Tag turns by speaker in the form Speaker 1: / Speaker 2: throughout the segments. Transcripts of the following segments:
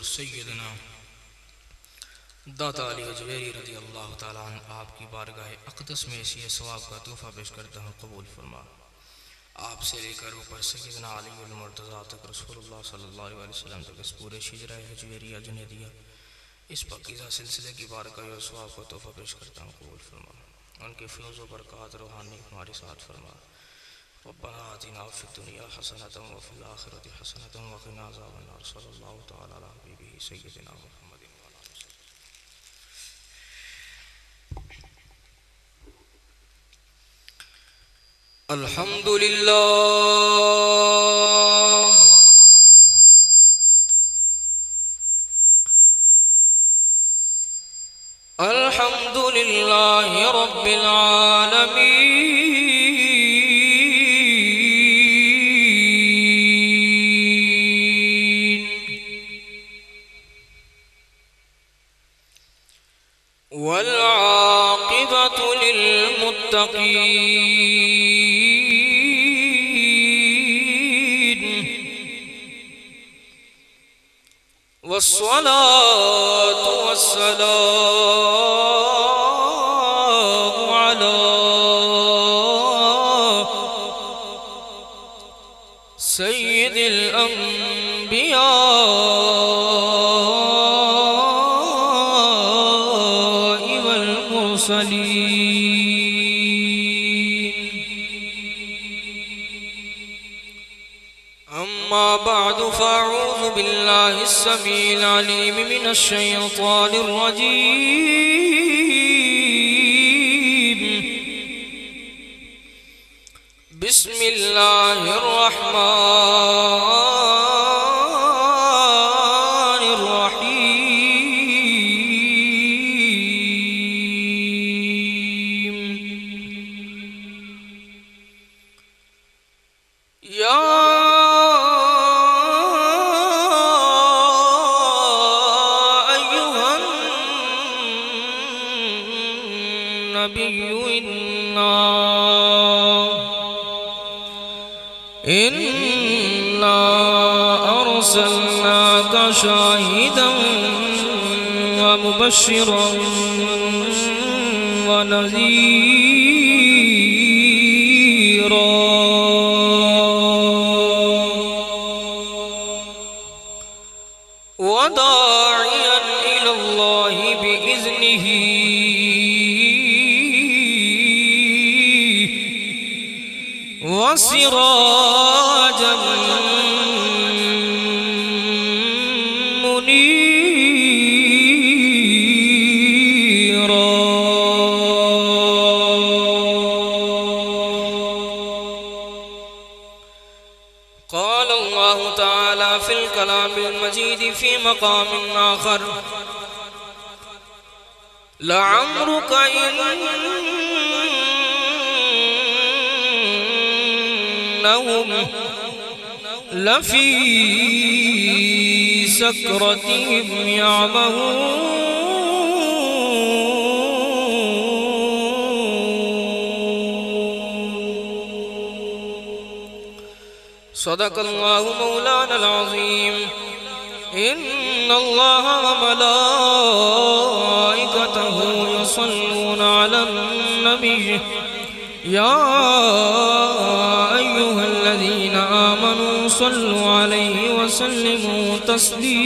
Speaker 1: سیدنا داتا علی اجویری رضی اللہ تعالیٰ عنہ آپ کی بارگاہ اقدس میں اسی ثواب کا تحفہ پیش کرتا ہوں، قبول فرما۔ آپ سے لے کر اوپر سیدنا علی المرتضیٰ تک رسول اللہ صلی اللہ علیہ وسلم تک اس پورے شجرہ حجویریہ جنیدیہ اس پاکیزہ سلسلے کی بارگاہ اور ثواب کا تحفہ پیش کرتا ہوں، قبول فرما۔ ان کے فیض و برکات روحانی ہمارے ساتھ فرما۔ ربنا آتنا فی الدنیا حسنۃ وفی الآخرۃ حسنۃ وقنا عذاب النار۔ صلی اللہ تعالی علی حبیبہ سیدنا محمد۔ الحمد للہ الحمد للہ رب العالمین والعاقبۃ للمتقین والصلاة والسلام على سيد الأنبياء والمرسلين، أما بعد فأعوذ بالله السميع العليم من الشيطان الرجيم، بسم الله الرحمن الرحيم. يا إنا أرسلناك شاهدا ومبشرا ونذيرا وداعيا إلى الله بإذنه وسراجا منيرا. قال الله تعالى في الكلام المجيد في مقام آخر: لعمرك إنهم لفي سكرتهم يعمهون. صدق الله مولانا العظيم. إن الله وملائكته يصلون على النبي يا أيها الذين آمنوا صلوا عليه وسلموا تسليما.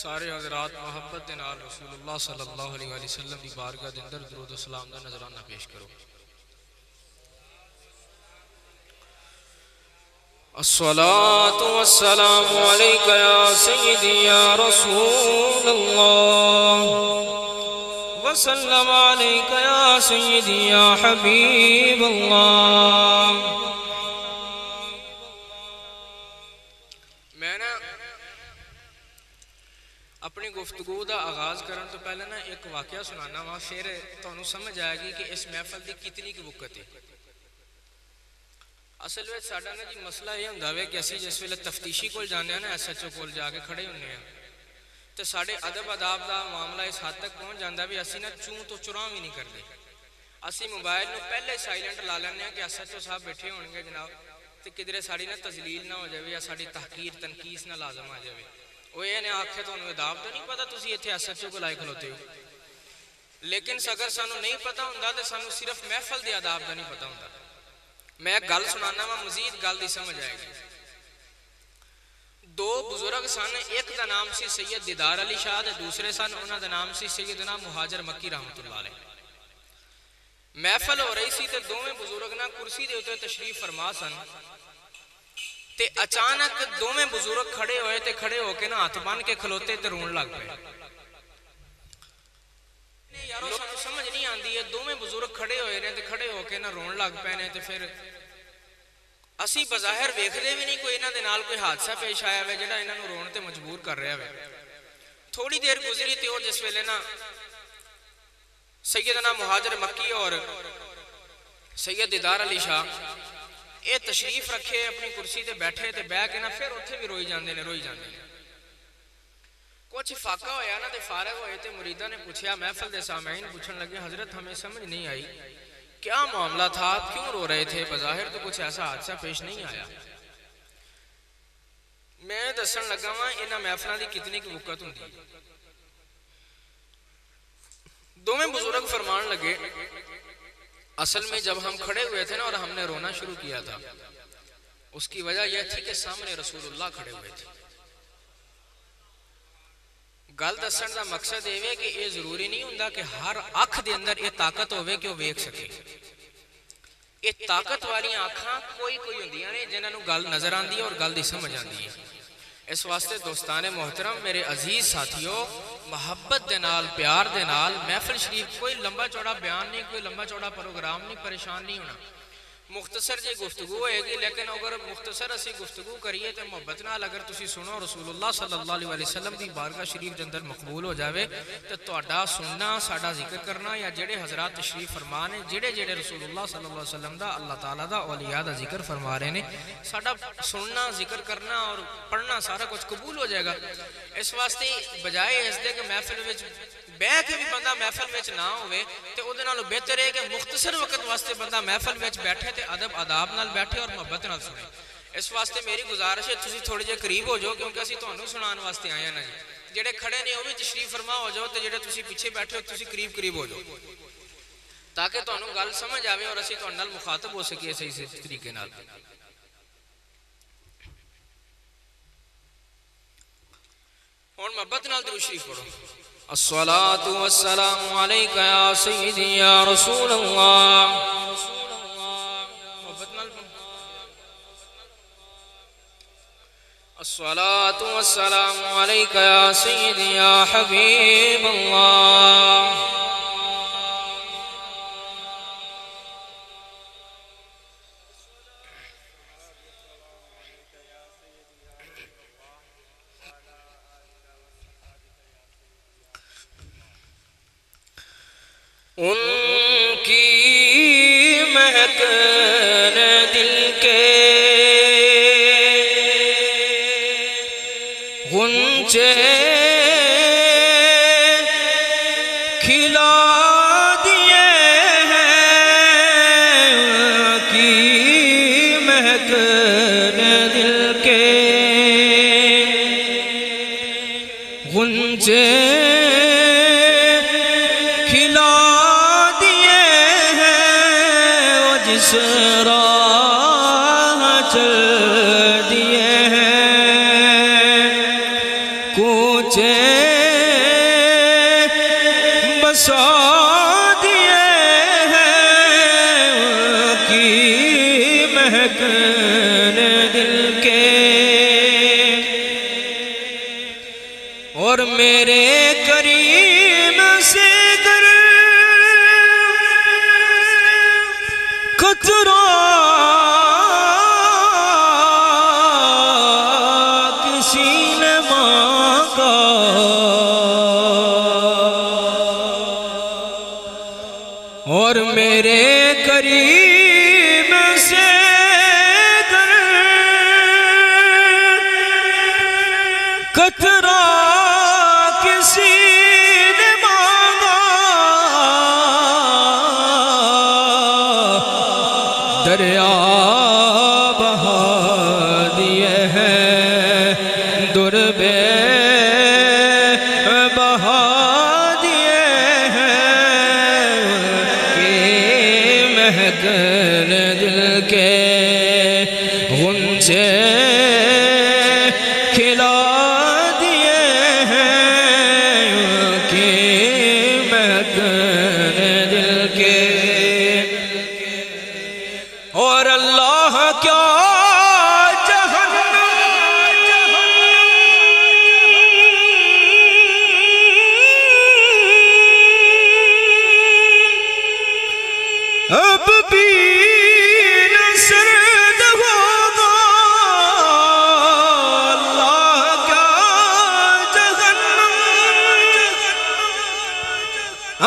Speaker 1: سارے حضرات محبت نال رسول اللہ صلی اللہ علیہ وسلم کی بارگاہ دے اندر درود و سلام دا نذرانہ پیش کرو. الصلاة والسلام عليك يا سيدي يا رسول الله، وسلم عليك يا سيدي يا حبيب الله. میں نا اپنی گفتگو دا آغاز کرن تو پہلے نا ایک واقعہ سنانا وا، پھر تانوں سمجھ آئے گی کہ اس محفل دی کتنی کی وقت ہے. اصل میں ساڈا نا جی مسئلہ یہ ہوندا ہے کہ اسی جس ویلے تفتیشی کول جانے نا ایس ایچ او کول جا کے کھڑے ہونے ہیں تے ساڈے ادب اداب دا معاملہ اس حد تک پہنچ جاندا بھی اسی نا چوں تو چراں بھی نہیں کردے. اسی موبائل نو پہلے سائلنٹ لا لینے کہ ایس ایچ او صاحب بیٹھے ہون گے جناب تو کدھر ساری نہ تذلیل نہ ہو جائے یا ساری تحقیر تنقیس نہ لازم آ جائے وہ یہ آخے تو اداب تو نہیں پتا تسی اتنے ایس ایچ او کو لائے کھلوتے ہو لیکن اگر سانو نہیں پتا ہوں تو سانو صرف محفل دے آداب دا نہیں پتا ہوں میں گل سنانا وا مزید گل دی سمجھ آئے گی دو بزرگ سن ایک دا نام سی سید دیدار علی شاہ دے دوسرے سن انہاں دا نام سی سیدنا مہاجر مکی رحمت اللہ علیہ محفل ہو رہی سی تے دوویں بزرگ نہ کرسی دے اوتے تشریف فرما سن تے اچانک دوویں بزرگ کھڑے ہوئے تے کھڑے ہو کے نہ ہاتھ بن کے کھلوتے تے رون لگ پئے یارو سانو سمجھ نہیں آندی ہے دوویں بزرگ کھڑے ہوئے نے تے کھڑے ہو کے نہ رون لگ پئے نے تے پھر اسی بظاہر ویکھدے بھی نہیں کوئی انہاں دے نال کوئی حادثہ پیش آیا ہے جڑا انہاں نوں رون تے مجبور کر رہا ہے تھوڑی دیر گزری تے اور جس ویلے نا سیدنا مہاجر مکی اور سید دیدار علی شاہ یہ تشریف رکھے اپنی کرسی تے بیٹھے تے بیٹھ کے نا پھر اتھے بھی روئی جاندے نے کچھ فاقہ ہویا نا تے فارغ ہوئے تے مریدہ نے پوچھیا محفل دے سامعین پوچھن لگے حضرت ہمیں سمجھ نہیں آئی کیا معاملہ تھا کیوں رو رہے تھے بظاہر تو کچھ ایسا حادثہ پیش نہیں آیا میں دسن لگا ہوں انہاں محفلاں دی کتنی کی وقت ہوندی دوویں بزرگ فرمان لگے اصل میں جب ہم کھڑے ہوئے تھے نا اور ہم نے رونا شروع کیا تھا اس کی وجہ یہ تھی کہ سامنے رسول اللہ کھڑے ہوئے تھے گل دسن دا مقصد یہ کہ یہ ضروری نہیں ہوندا کہ ہر اکھ دے اندر یہ طاقت ہوئے کہ وہ ویکھ سکے یہ طاقت والی آنکھاں کوئی ہوندیاں نے جنہاں نوں گل نظر آندی ہے اور گل دی سمجھ آندی ہے اس واسطے دوستان محترم میرے عزیز ساتھیوں محبت دے نال پیار دے نال محفل شریف کوئی لمبا چوڑا بیان نہیں کوئی لمبا چوڑا پروگرام نہیں پریشان نہیں ہونا مختصر جی گفتگو ہوئے گی لیکن اگر مختصر اسی گفتگو کریے تو محبت نال اگر تسی سنو رسول اللہ صلی اللہ علیہ وسلم دی بارگاہ شریف دے اندر مقبول ہو جاوے تو تہاڈا سننا ساڈا ذکر کرنا یا جڑے حضرات تشریف فرما نے جڑے رسول اللہ صلی اللہ علیہ وسلم دا اللہ تعالیٰ دا اولیاء دا ذکر فرما رہے ہیں ساڈا سننا ذکر کرنا اور پڑھنا سارا کچھ قبول ہو جائے گا اس واسطے بجائے اس دے کہ محفل وچ بیٹھ کے بھی بندہ محفل وچ نہ ہوئے تے اودے نالوں بہتر ہے کہ مختصر وقت واسطے بندہ محفل وچ بیٹھے تے ادب آداب نال بیٹھے اور محبت نال سنے اس واسطے میری گزارش ہے تسی تھوڑے جے قریب ہو جاؤ کیونکہ اسی تانوں سنان واسطے آئے ہیں نا جی جڑے کھڑے نے وہ بھی تشریف فرما ہو جاؤ تے جڑے تسی پیچھے بیٹھے ہو تسی قریب ہو جاؤ تاکہ تانوں گل سمجھ آوے اور اسی تہاڈے نال مخاطب ہو سکیے صحیح طریقے نال ہن محبت نال درود شریف پڑھو الصلاة والسلام عليك يا سيدي يا رسول الله الصلاة والسلام عليك يا سيدي يا حبيب الله ان کی مہک دل کے غنچے کھلا دیے ہیں ان کی مہک دل کے غنچے راہ چل دیے ہیں کوچے بسا دیے ہیں ان کی مہک دل کے اور میرے کریم سے خطرہ کسی نے مانگا اور میرے قریب سے خطرہ کسی نے مانگا بہا دیے ہیں در بے بہا دیے ہیں کہ مہکن دل کے غنچے کھلا دیے ہیں کہ مہکن دل کے اور اللہ کیا اب بھی نہ سرد ہوگا اللہ کا جہنم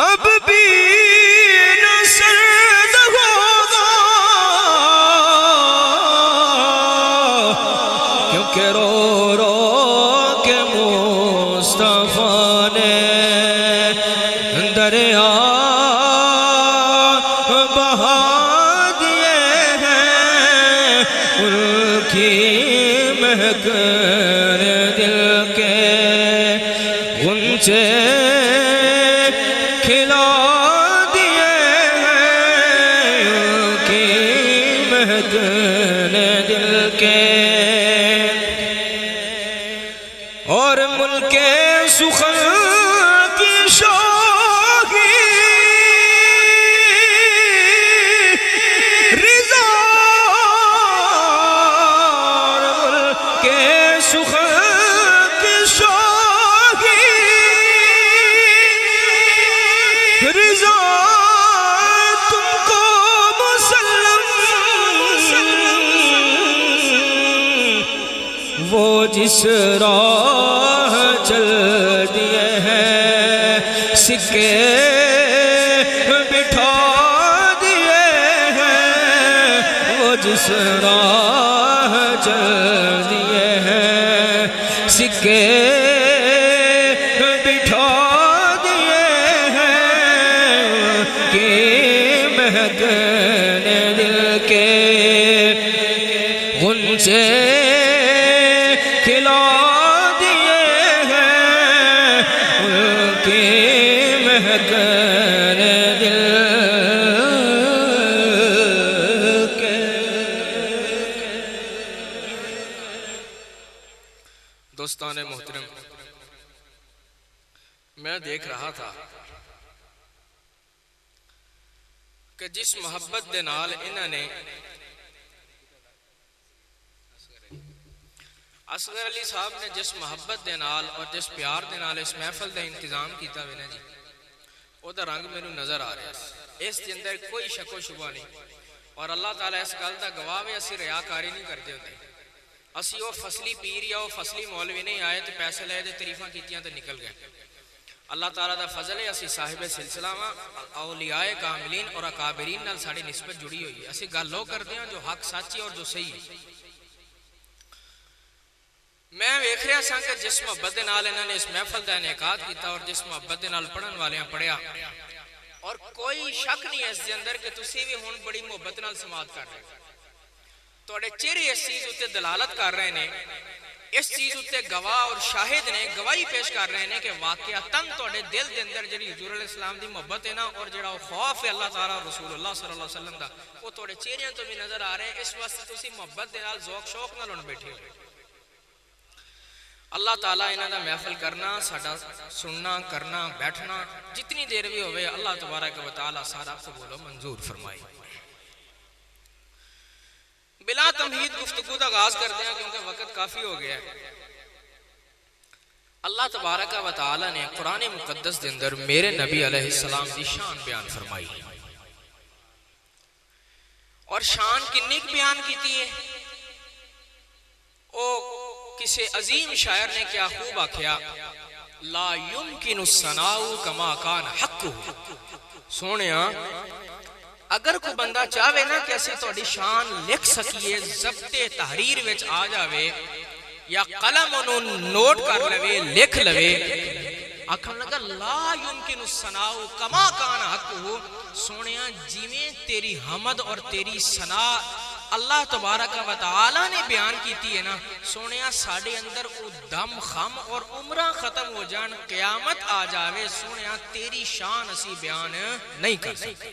Speaker 1: اب بھی نہ سرد ہوگا کیونکہ رو رو کے مصطفیٰ نے دریا بہا دیے ہیں ان کی مہکن دل کے غنچے کھلا دیے ہیں ان کی مہکن دل کے اور ملک سخن کی شوقی وہ جس راہ چل دیے ہیں سکے بٹھا دیے ہیں وہ جس راہ چل دیے ہیں سکے بٹھا دیے ہیں کہ مہکن دل کے غنچے کھلا دیے ہیں ان کی مہکن دل کے دوستان محترم میں دیکھ رہا تھا کہ جس محبت دے نال انہوں نے اصغر علی صاحب نے جس محبت دے نال اور جس پیار دے نال اس محفل دا انتظام کیتا ہوئے نا جی وہ دا رنگ میں نظر آ رہا ہے اس کے اندر کوئی شک و شبہ نہیں اور اللہ تعالیٰ اس گل دا گواہ میں اسی ریاکاری نہیں کرتے ہوتے اسی وہ فصلی پیر یا وہ فصلی مولوی نہیں آئے تو پیسے لے دے تعریفاں کیتیاں تو نکل گئے اللہ تعالیٰ دا فضل ہے اسی صاحب سلسلہ اولیاء کاملین اور اکابرین نال ساڑی نسبت جڑی ہوئی ہے اسی گل لو کرتے ہیں جو حق سچی اور جو صحیح ہے میں ویکھ رہا سا کہ جس محبت دے نال انہوں نے اس محفل دا انعقاد کیتا اور جس محبت دے نال پڑھن والے پڑھیا اور کوئی شک نہیں ہے اس دے اندر کہ تسی بھی ہن بڑی محبت نال سماعت کر رہے تواڈے چہرے اس چیز اتے دلالت کر رہے ہیں اس چیز اتے گواہ اور شاہد نے گواہی پیش کر رہے ہیں کہ واقعتاً تواڈے دل دے اندر جڑی حضور علیہ السلام دی محبت ہے نا اور جڑا خوف ہے اللہ تعالیٰ رسول اللہ صلی اللہ علیہ وسلم دا وہ تواڈے چہرے تو بھی نظر آ رہے ہیں اس واسطے تسی محبت دے نال ذوق شوق نال ہن بیٹھے ہو اللہ تعالیٰ انہاں دا محفل کرنا ساڈا سننا کرنا بیٹھنا جتنی دیر بھی ہوئے اللہ تبارک و تعالیٰ سارا قبول و منظور فرمائے بلا تمہید گفتگو دا آغاز کرتے ہیں کیونکہ وقت کافی ہو گیا ہے اللہ تبارک و تعالیٰ نے قرآن مقدس دے اندر میرے نبی علیہ السلام دی شان بیان فرمائی اور شان کنی بیان کیتی ہے او کسی عظیم شاعر نے کیا خوب آکھیا لا یمکن الثناء کما کان حقہ سونیا اگر کوئی بندہ چاہے نا کہ اسے توڑی شان لکھ سکیے ضبط تحریر وچ آ جاوے یا قلم انہوں نوٹ کر لوے لکھ لوے آکھن لگا لا یمکن الثناء کما کان حقہ سونیا جیویں تیری حمد اور تیری ثنا اللہ تبارک و تعالی نے بیان کیتی ہے نا سونیا ساڑے اندر او دم خم اور عمرہ ختم ہو جان قیامت آ جاوے سونیا تیری شان اسی بیان نہیں کر سکتے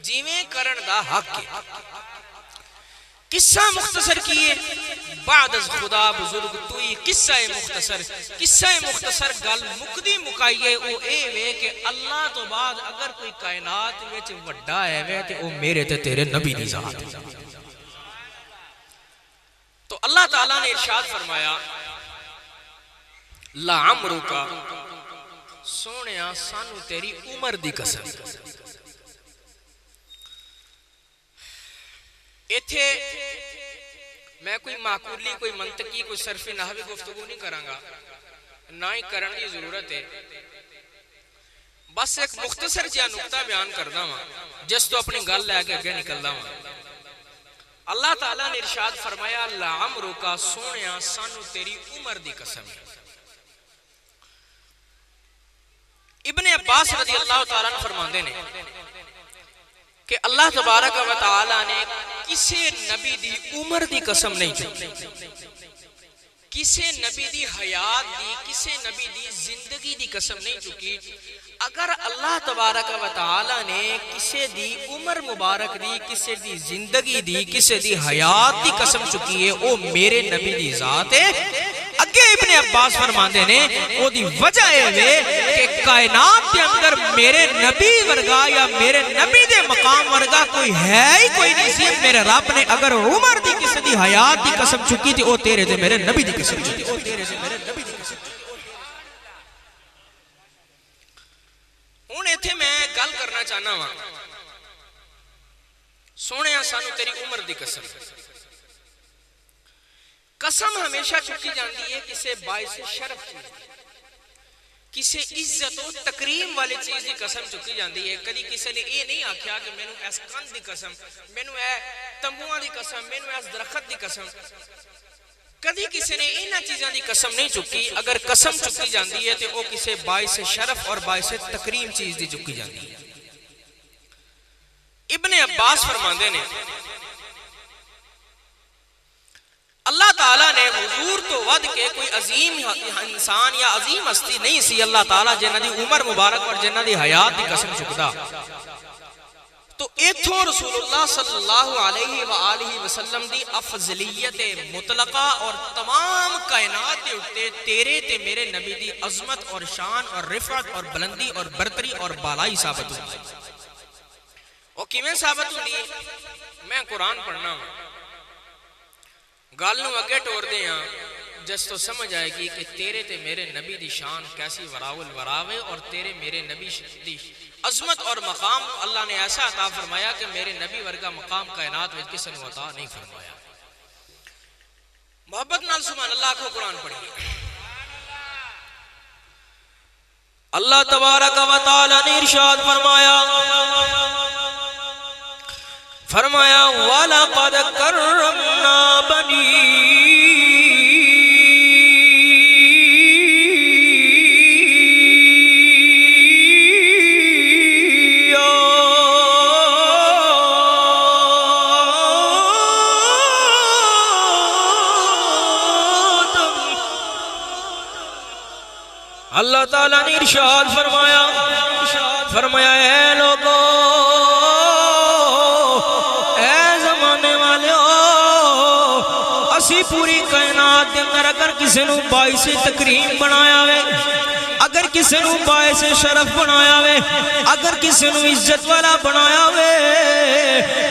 Speaker 1: جیویں کرن دا حق ہے قصہ مختصر کیے بعد از خدا بزرگ توی قصہ مختصر گل مقدی مکائیے او اے وے کہ اللہ تو بعد اگر کوئی کائنات ویچ وڈا ہے وے تے او میرے تے تیرے نبی دی ذات تو اللہ تعالیٰ نے ارشاد فرمایا لعمرکا سونیا سانو تیری عمر دی قسم ایتھے میں کوئی معقولی کوئی منطقی کوئی صرف نحوی گفتگو نہیں کرانگا نہ ہی کرن کی ضرورت ہے بس ایک مختصر جہا نقطہ بیان کردا ہوں جس تو اپنی گل لے کے آگے نکلدا ہوں اللہ تعالیٰ نے ارشاد فرمایا لعمرکا سونیا سانو تیری عمر دی قسم ابن عباس رضی اللہ تعالیٰ نے فرماندے نے کہ اللہ تبارک و تعالی نے کسی نبی دی عمر دی قسم نہیں چکی کسی نبی دی حیات دی کسی نبی دی زندگی دی قسم نہیں چکی اگر اللہ تبارک و تعالی نے کسی دی عمر مبارک دی کسی دی زندگی دی کسی دی حیات دی قسم چکی ہے وہ میرے نبی دی ذات ہے اگے ابن عباس فرماندے نے وہ دی وجہ ہے کہ کائنات کے اندر میرے نبی ورگا یا میرے نبی دے مقام ورگا کوئی ہے ہی کوئی نہیں سی میرے رب نے اگر عمر دی کسی دی حیات دی قسم چکی تھی وہ تیرے دے میرے نبی دی قسم چکی ہوں ایتھے میں گل کرنا چاہنا ہوں سونے سانو تیری عمر دی قسم قسم ہمیشہ چکی جاندی ہے کسے باعث شرف کسے عزت و تکریم والی چیز دی قسم چکی جاندی ہے کدی کسے نے یہ نہیں آکھیا کہ میں نے ایس کند دی قسم میں نے اے تمبوہ دی قسم میں نے ایس درخت دی قسم کدی کسی نے اینا چیزاں دی قسم نہیں چکی اگر قسم چکی جاندی ہے تو وہ کسی باعث شرف اور باعث تکریم چیز دی چکی جاندی ہے ابن عباس فرماندے نے اللہ تعالیٰ نے حضور تو ود کے کوئی عظیم انسان یا عظیم ہستی نہیں سی اللہ تعالیٰ جنہ دی عمر مبارک اور جنہ دی حیات دی قسم چکدا تو ایتھوں رسول اللہ صلی اللہ علیہ وآلہ وسلم دی افضلیت مطلقہ اور تمام کائنات دے اٹھتے تیرے تے میرے نبی دی عظمت اور شان اور رفعت اور بلندی اور برتری اور بالائی ثابت ہوئی اور کیویں ثابت ہوئی میں قرآن پڑھنا ہوں گالنوں اگے ٹور دے ہاں جس تو سمجھ آئے گی کہ تیرے تے میرے نبی دی شان کیسی وراول وراوے اور تیرے میرے نبی دی عظمت اور مقام اللہ نے ایسا عطا فرمایا کہ میرے نبی ورگا مقام کائنات میں کسی نے عطا نہیں فرمایا محبت نال سبحان اللہ کو قرآن پڑھیے اللہ تبارک و تعالی نے ارشاد فرمایا وَلَقَدْ كَرَّمْنَا بَنِي اللہ تعالیٰ نے ارشاد فرمایا اے لوگو اے زمانے والے اسی پوری کائنات دے اندر اگر کسی نو باعث تکریم بنایا وے اگر کسی نو باعث شرف بنایا وے اگر کسی نو عزت والا بنایا وے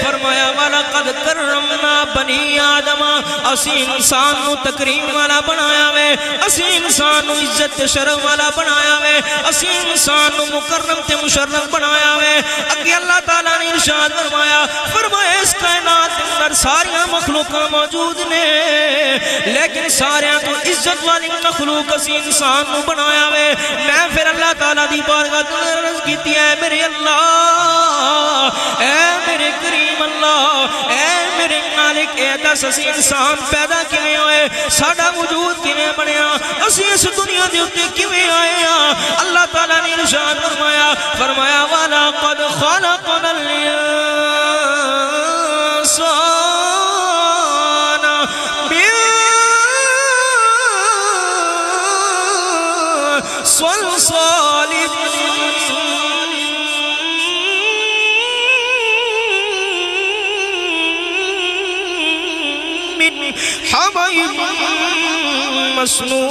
Speaker 1: فرمایا وَلَقَدْ كَرَّمْنَا بَنِي آدَمَ اسی انسان نو تکریم والا بنایا وے اسی انسان نو عزت شرف والا بنایا وے اسی انسان نو مکرم تے مشرف بنایا وے اگے اللہ تعالیٰ نے ارشاد فرمایا اس کائنات اندر ساریاں مخلوقاں موجود نے لیکن ساریاں تو عزت والی مخلوق اسی انسان نو بنایا وے میں پھر اللہ تعالیٰ دی بارگاہ تو عرض کیتی ہے میرے اللہ اے میرے کریم اللہ اے میرے مالک اے دس اسی انسان پیدا کیویں ہوئے ساڈا وجود کیویں بنیا اسی اس دنیا دے اوتے کیویں آئے ہاں اللہ تعالیٰ نے ارشاد فرمایا وَلَقَدْ خَلَقْنَا الْإِنسَانَ من حبيب مسنون.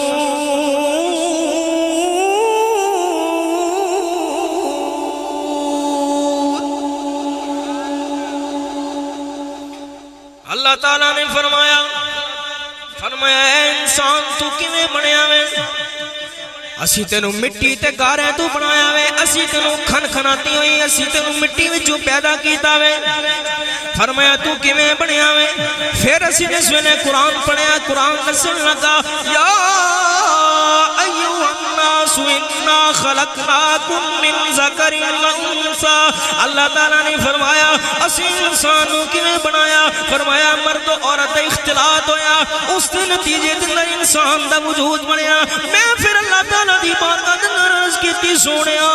Speaker 1: اللہ تعالیٰ نے فرمایا اے انسان تو کیویں بنیا وے؟ اسی تینوں مٹی تے گارے تو بنایا وے، اسی تینوں کھن کھناتی ہوئی اسی تینوں مٹی وچوں پیدا کیتا وے. فرمایا تو کیویں بنیا وے؟ پھر اسی جس ویلے قرآن پڑھیا، قرآن دسن لگا یا ایھا الناس انا خلقناکم من ذکر و انثی. اللہ تعالیٰ نے فرمایا اسی انسان کو کیویں بنایا؟ فرمایا مرد و عورت اختلاط ہویا، اس دے نتیجے اندر انسان دا وجود بنیا. میں پھر اللہ تعالیٰ دی بارگاہ دے اندر عرض کیتی سونیا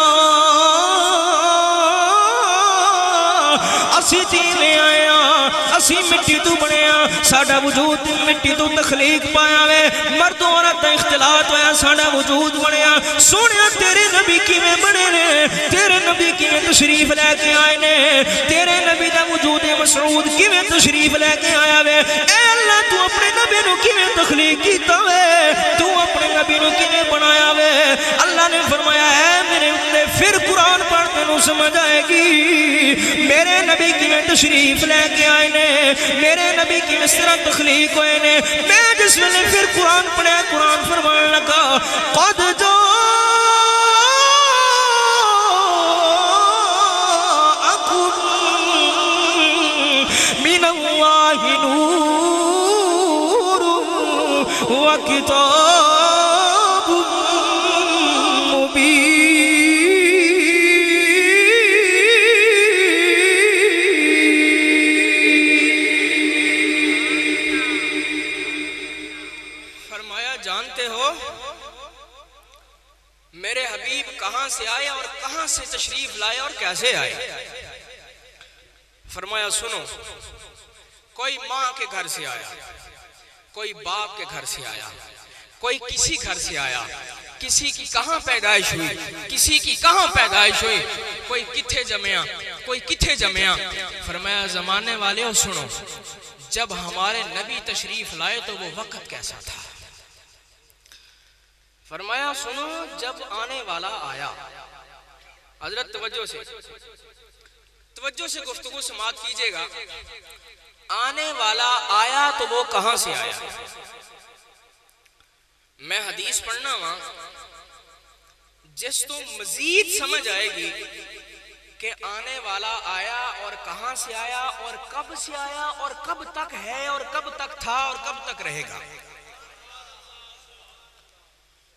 Speaker 1: اسی تیویں آیا، اسی مٹی تو بنیا، ساڈا وجود مٹی تو تخلیق پایا وے، مرد و عورت دا اختلاط ہویا، ساڈا وجود بنیا. سونیا تیرے نبی کیویں بنے نے؟ تیرے نبی کیویں تشریف لے کے آئے نے؟ تیرے نبی دا وجود مسعود کیویں تشریف لے کے آیا وے؟ اے اللہ تو اپنے نبی نو کیویں تخلیق کیتا وے؟ تو اپنے نبی نو کیویں بنایا وے؟ اللہ نے فرمایا اے میرے بندے پھر قرآن پڑھ تینوں سمجھ آئے گی میرے نبی کیویں تشریف لے کے آئے نے، میرے نبی کی اس طرح تخلیق ہوئے نے. میں جس ویلے پھر قرآن پڑھا، قرآن فرمان لگا قد جاءکم من اللہ نور و کتاب مبین. میرے حبیب کہاں سے آئے اور کہاں سے تشریف لائے اور کیسے آئے؟ فرمایا سنو، کوئی ماں کے گھر سے آیا، کوئی باپ کے گھر سے آیا، کوئی کسی گھر سے آیا، کسی کی کہاں پیدائش ہوئی، کسی کی کہاں پیدائش ہوئی، کوئی کتھے جمعیا، کوئی کتھے جمعیا. فرمایا زمانے والے ہو سنو، جب ہمارے نبی تشریف لائے تو وہ وقت کیسا تھا؟ فرمایا سنو، جب آنے والا آیا، حضرت توجہ سے گفتگو سماعت کیجئے گا. آنے والا آیا تو وہ کہاں سے آیا؟ میں حدیث پڑھنا ہوں جس تو مزید سمجھ آئے گی کہ آنے والا آیا اور کہاں سے آیا اور کب سے آیا اور کب تک ہے اور کب تک تھا اور کب تک رہے گا.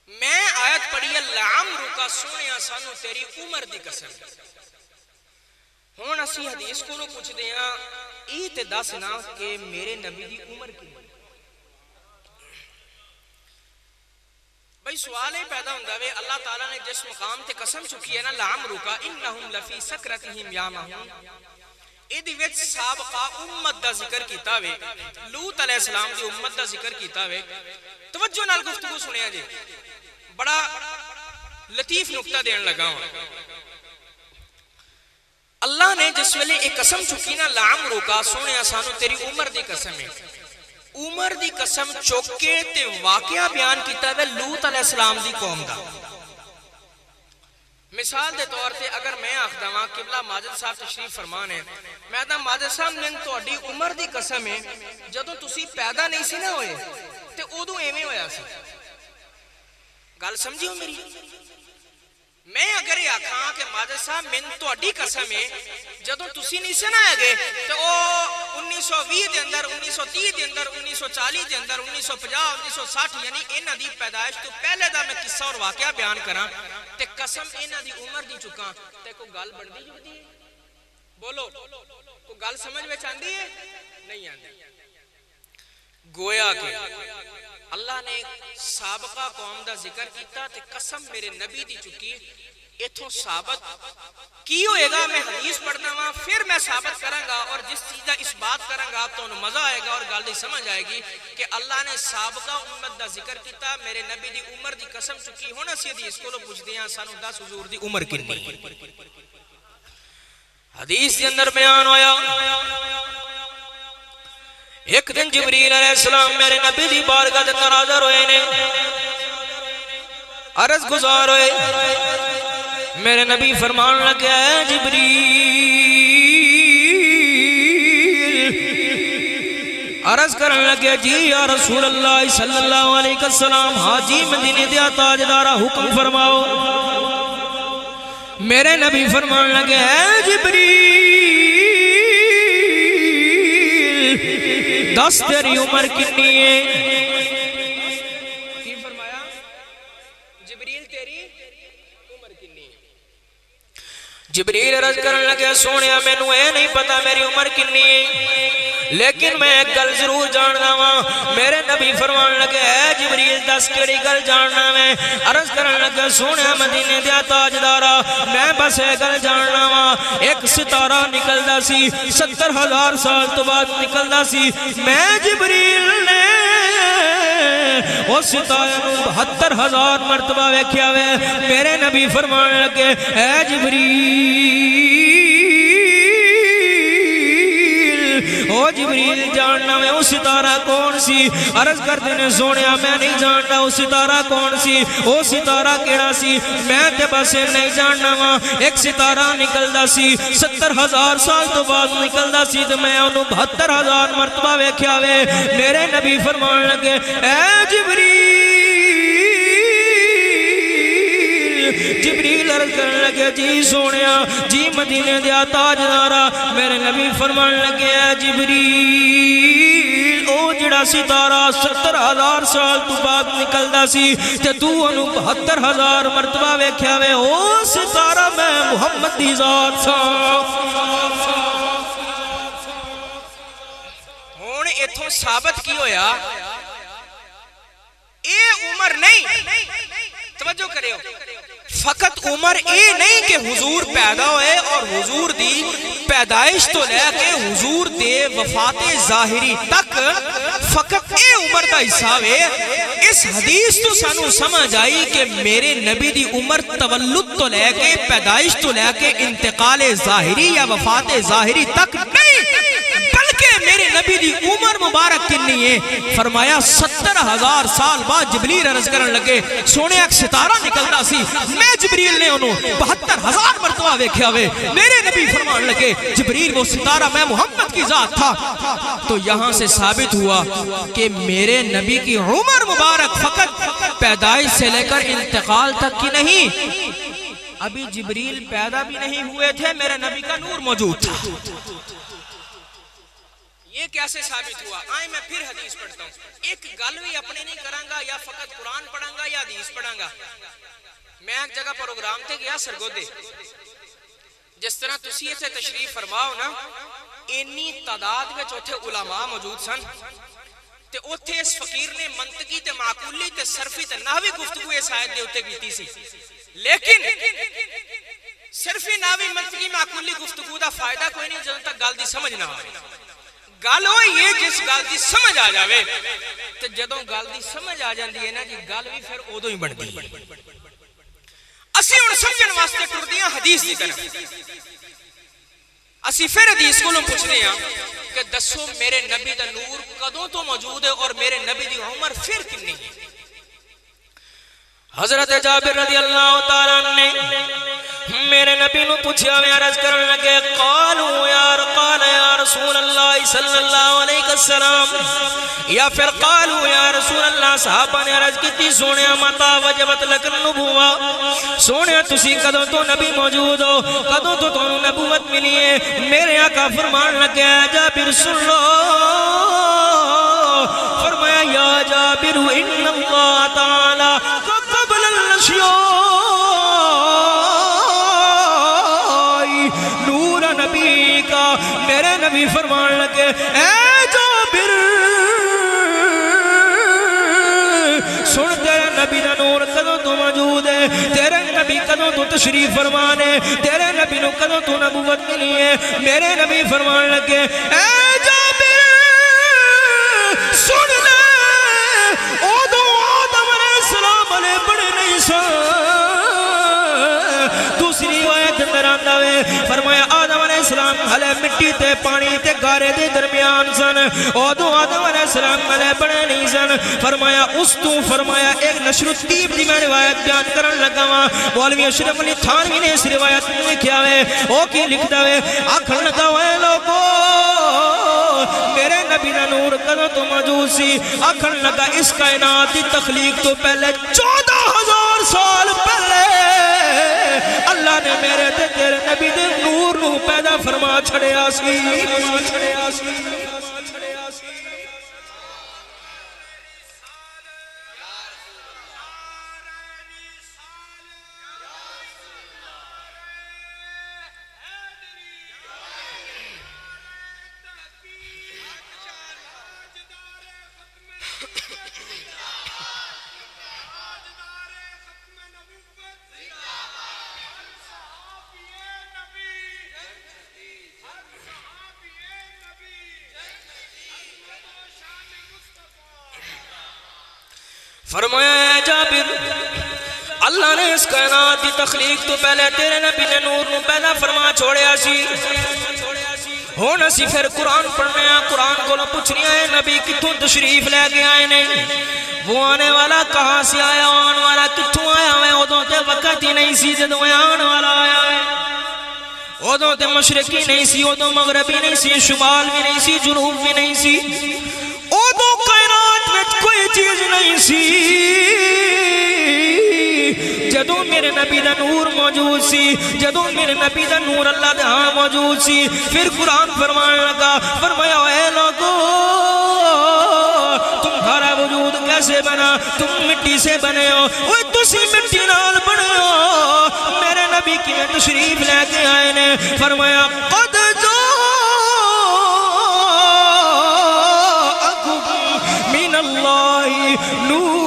Speaker 1: میں آیت پڑھی لعمرک سونیا سانو تیری عمر دی قسم. ہون اسی حدیث کو پوچھ دیاں ای تے دسنا کہ میرے نبی دی عمر کی. بھئی سوال ہی پیدا ہوندا وے اللہ تعالیٰ نے جس مقام تے قسم چکی ہے نا لعمرک انہم لفی سکرتہم یامہون، ایدی وچ سابقہ امت دا ذکر کیتا وے، لوط علیہ السلام دی امت دا ذکر کیتا وے. توجہ نال گفتگو سنیا جی، بڑا لطیف نکتہ دین لگا ہوں. اللہ نے جس ویلے ایک قسم چکی نا لعمرک سونیا سانو تیری عمر دی قسم ہے، عمر دی قسم چوکے تے واقعہ بیان کیتا ہے لوط علیہ السلام دی قوم دا. مثال دے طور تے اگر میں آخدا ہاں قبلہ ماجد صاحب تشریف فرمان ہے، میں آخدا ماجد صاحب نے تہاڈی عمر دی قسم ہے جدوں تسی پیدا نہیں سی نہ ہوئے تے اودوں ایویں ہویا سی. گل سمجھیو میری؟ میں اگر یہ آکھاں کہ ماجد صاحب میں تہاڈی قسم ہے جدوں تسی نہیں سے نہ آئے گے تے او 1920 دے اندر 1930 دے اندر 1940 دے اندر 1950 1960 یعنی انہاں دی پیدائش تو پہلے دا میں قصہ اور واقعہ بیان کراں تے قسم انہاں دی عمر دی چکاں تے کوئی گل بندی جُڑدی ہے؟ بولو کوئی گل سمجھ وچ آندی ہے؟ نہیں آندی. گویا کہ اللہ نے سابقہ قوم دا ذکر کیتا تے قسم میرے نبی دی چکی اتھوں ثابت کی ہوئے گا، میں حدیث پڑھنا ہوں پھر میں ثابت کروں گا، اور جس چیز کا اس بات کروں گا تو انہوں مزہ آئے گا اور گل دی سمجھ آئے گی کہ اللہ نے سابقہ امت دا ذکر کیتا، میرے نبی دی عمر دی قسم چکی ہونا سی حدیث کو لو پوچھدے ہیں سانو 10 حضور دی عمر کنی؟ حدیث کے اندر بیان ہویا ایک دن جبریل علیہ السلام میرے نبی دی بارگاہ دے اندر حاضر ہوئے نے، عرض گزار ہوئے، میرے نبی فرمان لگے اے جبریل، عرض کرن لگے جی یا رسول اللہ صلی اللہ علیہ وسلم، حاجی مدینے دیا تاجدارہ حکم فرماؤ۔ میرے نبی فرمان لگے اے جبریل، دس تیری عمر کنی ہے؟ کی فرمایا؟ جبریل تیری عمر کنی ہے؟ جبریل عرض کرن لگے سونیا میں نو اے نہیں پتا میری عمر کنی ہے، لیکن میں ایک گل ضرور جاننا ہوں۔ میرے نبی فرمان لگے اے جبریل دس کیڑی گل جاننا میں؟ عرض کرن لگے سونیا مدینے دیا تاجدارا میں بس ایک گل جاننا ہوں، ایک ستارہ نکلدا سی 70,000 سال تو بعد نکلدا سی، میں جبریل نے اس ستارہ نو 72,000 مرتبہ ویکھیا وے۔ میرے نبی فرمان لگے اے جبریل، او جبریل جاننا میں اس ستارہ کون سی؟ عرض کر دینے سونیا میں نہیں جاننا اس ستارہ کون سی، او ستارہ کیڑا سی؟ میں تے بس نہیں جاننا ہاں، ایک ستارہ نکلدا سی 70,000 سال تو بعد نکلدا سی تو میں انہوں 72,000 مرتبہ ویکھیا وے۔ میرے نبی فرمان لگے اے جبریل، جبریل عرض کرنے لگے جی سونیا جی مدینے دیا تاجدارا۔ میرے نبی فرمان لگے اے جبریل، او جڑا ستارہ 70,000 سال تو بعد نکلدا سی تے تو انہوں 72,000 مرتبہ ویکھیا وے، او ستارہ میں محمد دی ذات سا۔ ہون ایتھوں ثابت کی ہویا اے عمر نہیں، توجہ کرے ہو، فقط عمر اے نہیں کہ حضور پیدا ہوئے اور حضور دی پیدائش تو لے کے حضور دے وفات ظاہری تک فقط اے عمر دا حصہ ہے۔ اس حدیث تو سانو سمجھ آئی کہ میرے نبی دی عمر تولد تو لے کے پیدائش تو لے کے انتقال ظاہری یا وفات ظاہری تک نہیں، بلکہ میرے نبی دی عمر مبارک کنی ہے؟ فرمایا 70,000 سال بعد جبریل عرض کرن لگے سونے ایک ستارہ نکلتا سی، میں جبریل نے انہوں 72,000 مرتبہ ویکھیا وے۔ میرے نبی فرمان لگے جبریل وہ ستارہ میں محمد کی ذات تھا۔ تو یہاں سے ثابت ہوا کہ میرے نبی کی عمر مبارک فقط پیدائش سے لے کر انتقال تک کی نہیں، ابھی جبریل پیدا بھی نہیں ہوئے تھے، میرے نبی کا نور موجود تھا۔ یہ کیسے ثابت ہوا؟ آئیں میں پھر حدیث پڑھتا ہوں، ایک گل بھی اپنے نہیں کروں گا، یا فقط قرآن پڑھوں گا یا حدیث پڑھوں گا۔ میں ایک جگہ پروگرام تے گیا سرگودے، جس طرح تسی ایتھے تشریف فرماؤ نا، انی تعداد میں چوتھے علماء موجود سن، تے اوتھے اس فقیر نے منطقی تے معقولی تے صرفی تے نحوی گفتگو اس آیت دے اوتے کیتی سی، لیکن صرفی نحوی منطقی معقولی گفتگو دا فائدہ کوئی نہیں جدوں تک گل دی سمجھ نہ آوے۔ گل ہوئی ہے جس گل دی سمجھ آ جاوے تے جدوں گل دی سمجھ آ جاندی ہے نا جی، گل بھی پھر ادوں ہی بنتی ہے۔ اسی ہن سمجھن واسطے ٹردے ہاں حدیث دی طرف، اسی پھر حدیث کو پوچھتے ہیں کہ دسو میرے نبی دا نور کدوں تو موجود ہے اور میرے نبی دی عمر پھر کنی ہے؟ حضرت جابر رضی اللہ تعالیٰ نے میرے نبی نو پوچھا میں عرض کرنے لگے قالوا یا رسول اللہ صلی اللہ علیہ وسلم، یا پھر قالوا یا رسول اللہ، صحابہ نے عرض کی سونیا متا وجبت لک النبوہ، سونیا تسی کدوں تو نبی موجود ہو، کدوں تو تانوں نبوت ملی ہے؟ میرے آقا فرمان لگے جابر سن لو، فرمایا یا جابر ان اللہ تعالی قبل الاشیاء نور نبی کا۔ میرے نبی فرمان لگے اے جابر سن، تیرے نبی دا نور کدوں تو موجود ہے، تیرے
Speaker 2: نبی کدوں تو تشریف فرمانے، تیرے نبی نو کدوں تو نبوت ملی ہے؟ میرے نبی فرمان لگے اے جابر سن لے، اودو آدم علیہ السلام علیہ بڑے نہیں سن۔ دوسری روایت اندر آندا ہے فرمایا آدم علیہ السلام ہلے مٹی تے پانی تے گارے دے درمیان سن، اودو آدم علیہ السلام ہلے بڑے نہیں سن۔ فرمایا اس تو فرمایا ایک نشر الطیب دی میں روایت بیان کرن لگا ہاں، مولوی اشرف علی تھانوی نے اس روایت میں لکھیا ہے، او کی لکھدا ہے آکھن لگا اے لوگو میرے نبی دا نور کدوں تو موجود سی؟ آکھن لگا اس کائنات دی تخلیق تو پہلے 14,000 سال پہلے اللہ نے میرے تے تیرے نبی دے نور نو پیدا فرما چھڑیا سی۔ فرمایا اے جابر اللہ نے اس کائنات دی تخلیق تو پہلے تیرے نبی نے نور نو پیدا فرما چھوڑیا سی۔ ہن اسی پھر قرآن پڑھنے ہیں، قرآن کو پوچھنی ہے نبی کتوں تشریف لے کے آئے نہیں؟ وہ آنے والا کہاں سے آیا؟ آنے والا کتوں آیا ہے؟ ادوں تے وقت ہی نہیں سی جدوں آنے والا آیا ہے، ادوں تے مشرقی نہیں سی، ادوں مغربی نہیں سی، شمال بھی نہیں سی، جنوب بھی نہیں سی، ادوں کائنات میں کوئی چیز نہیں سی جدوں میرے نبی دا نور موجود سی، جدوں میرے نبی دا نور اللہ دے ہاں موجود سی۔ پھر قرآن فرمان لگا فرمایا اے لوگو تمہارا وجود کیسے بنا؟ تم مٹی سے بنے ہو، اوہ تسی مٹی نال بنے ہو، میرے نبی کی میں تشریف لے کے آئے نے فرمایا قد جاءکم من اللہ نور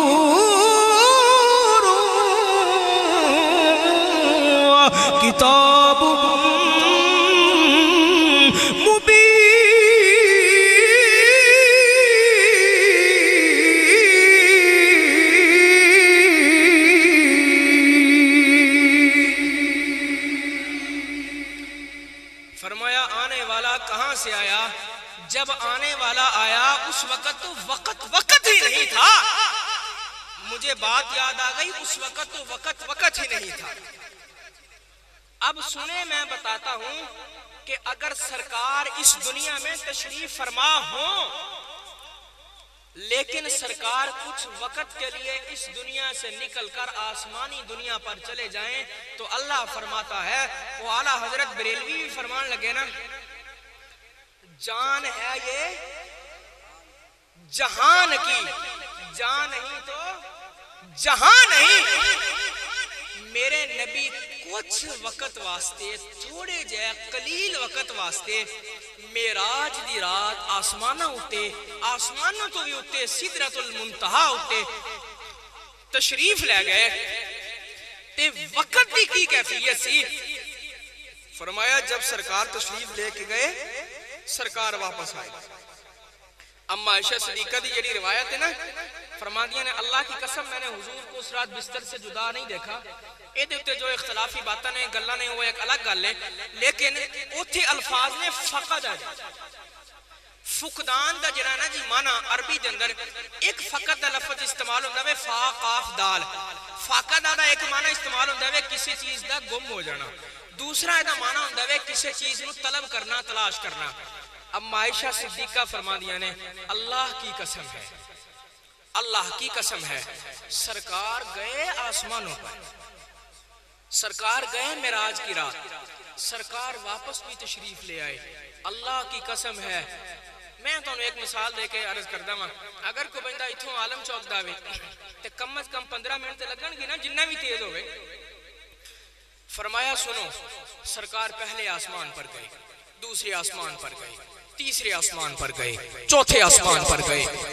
Speaker 2: کتاب سے آیا؟ جب آنے والا آیا اس وقت تو وقت ہی نہیں تھا۔ مجھے بات یاد آ گئی، اس وقت تو وقت ہی نہیں تھا۔ اب سنیں میں بتاتا ہوں کہ اگر سرکار اس دنیا میں تشریف فرما ہوں لیکن سرکار کچھ وقت کے لیے اس دنیا سے نکل کر آسمانی دنیا پر چلے جائیں تو اللہ فرماتا ہے، وہ اعلیٰ حضرت بریلوی بھی فرمان لگے نا، جان ہے یہ جہان کی، جان نہیں تو جہان نہیں۔ میرے نبی کچھ وقت واسطے، تھوڑے جے قلیل وقت واسطے معراج دی رات آسمانہ اٹھے، آسمانوں تو بھی اٹھے، سدرۃ المنتہا اٹھے تشریف لے گئے تے وقت دی کی کیفیت سی؟ فرمایا جب سرکار تشریف لے کے گئے سرکار واپس آئے۔ اما عائشہ صدیقہ دی جڑی روایت ہے نا، فرماندیاں نے اللہ کی قسم میں نے حضور کو اس رات بستر سے جدا نہیں دیکھا۔ اے دے اتے جو اختلافی باتیں نے گلاں نے وہ ایک الگ گل ہے، لیکن اوتھے الفاظ نے فقد آ جائے، فقدان دا جڑا نا جی معنی عربی دے اندر ایک فقد دا لفظ استعمال ہوندا ہے فا قاف دال، فقد دا ایک معنی استعمال ہوندا ہے کسی چیز دا گم ہو جانا، دوسرا دا معنی ہوندا ہے کسی چیز نو طلب کرنا، تلاش کرنا۔ اما عائشہ صدیقہ فرماندیاں نے اللہ کی قسم ہے، اللہ کی قسم ہے، سرکار گئے آسمانوں پر، سرکار گئے معراج کی رات، سرکار واپس بھی تشریف لے آئے، اللہ کی قسم ہے۔ میں تو ایک مثال دے کے عرض کردہ ہوں، اگر کوئی بندہ اتھوں عالم چوک داوے تے کم از کم 15 منٹ لگن گی نا جنہ بھی تیز ہوئے۔ فرمایا سنو، سرکار پہلے آسمان پر گئے، دوسرے آسمان پر گئے، تیسرے آسمان پر گئے، چوتھے آسمان پر گئے،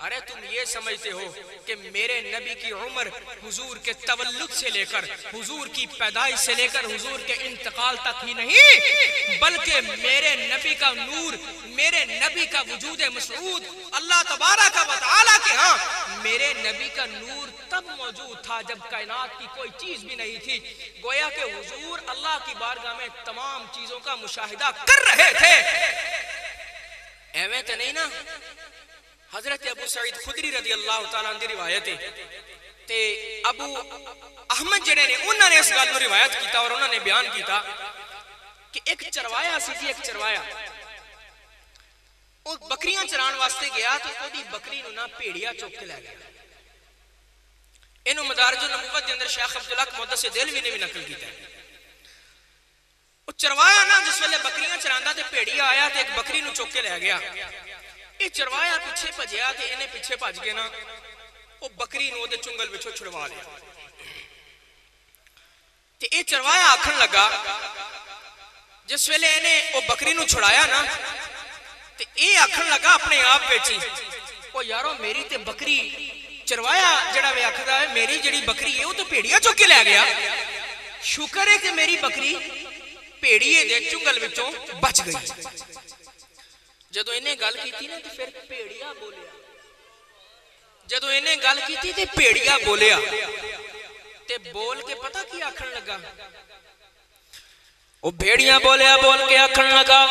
Speaker 2: ارے تم یہ سمجھتے ہو کہ میرے نبی کی عمر حضور کے تولد سے لے کر حضور کی پیدائش سے لے کر حضور کے انتقال تک ہی نہیں، بلکہ میرے نبی کا نور، میرے نبی کا وجود مسعود اللہ تبارک و تعالیٰ کے ہاں میرے نبی کا نور تب موجود تھا جب کائنات کی کوئی چیز بھی نہیں تھی۔ گویا کہ حضور اللہ کی بارگاہ میں تمام چیزوں کا مشاہدہ کر رہے تھے۔ ایویں تو نہیں نا؟ حضرت ابو سعید خدری رضی اللہ تعالیٰ عنہ دی روایت ہے تے ابو احمد جڑے نے انہوں نے اس گل نو روایت کیتا اور انہوں نے بیان کیتا کہ ایک چروایا سی جی، ایک چروایا وہ بکریاں چران واسطے گیا تو وہ دی بکری نو نا پیڑیا چوک کے لے گیا۔ انہوں مدارج النبوت دے اندر شیخ عبدالحق محدث دہلوی نے بھی نقل کیتا ہے۔ وہ چروایا نا جس ویلے بکریاں چراندا تے پیڑیا آیا تے ایک بکری نو چوک کے لے گیا۔ یہ چروایا پیچھے بھجیا تے انہیں پیچھے بھج گئے نا، وہ بکری نو دے چنگل وچوں چھڑوا لیا۔ تے یہ چروایا آکھن لگا جس ویلے انہیں وہ بکری نو چھڑایا نا تے یہ آکھن لگا اپنے آپ وچ، او یارو میری تے بکری، چروایا جڑا وے آکھدا ہے میری جڑی بکری ہے وہ تو پیڑیا چوک کے لے گیا، شکر ہے کہ میری بکری پیڑیے دے چنگل وچوں بچ گئی۔ جدو انہیں گل کیتی نا تو پھر پیڑیا بولیا، جدو انہیں گل کیتی تے پیڑیا بولیا تے بول کے پتہ کی آکھن لگا، وہ بھیڑیاں بولیا بول کے آکھن لگا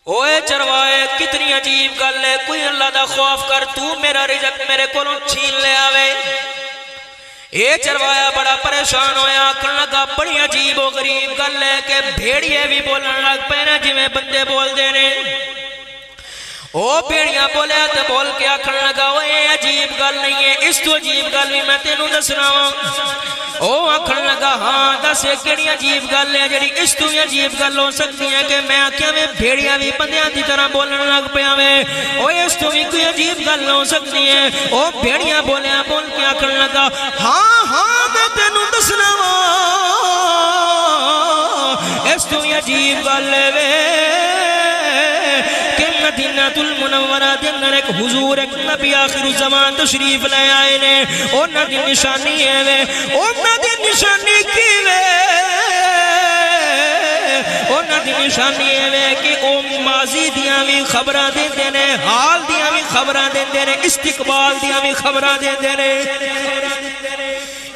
Speaker 2: اوے چروائے کتنی عجیب گل ہے، کوئی اللہ دا خوف کر، تو میرا رزق میرے کولوں چھین لے آوے۔ اے چروایا بڑا پریشان ہویا، آکھن لگا بڑی عجیب و غریب گل ہے کہ بھیڑیے بھی بولن لگ پے نا جویں بندے بول دے نے۔ او بھیڑیاں بولیا تے بول کے آکھن لگا اوے عجیب گل نہیں ہے، اس تو عجیب گل بھی میں تینوں دسنا وا۔ او آکھن لگا ہاں دس کیڑی عجیب گل ہے جڑی اس تو بھی عجیب گل ہو سکتی ہے کہ میں آکھیا میں بھیڑیاں بھی بندیاں دی طرح بولن لگ پیا وے، اوے اس تو بھی کوئی عجیب گل ہو سکتی ہے۔ او بھیڑیاں بولیا بول کے آکھن لگا ہاں ہاں میں تینوں دسنا وا، اس تو بھی عجیب گل ہے کہ مدینہ المنورہ دے اندر ایک حضور ایک نبی آخر الزمان تشریف لے آئے نے، انہاں دی نشانی ہے وے، انہاں دی نشانی کی وے، انہاں دی نشانی ہے وے کہ او ماضی دیاں بھی خبراں دیندے نے، حال دیاں بھی خبراں دیندے نے، استقبال دیاں بھی خبراں دیندے نے۔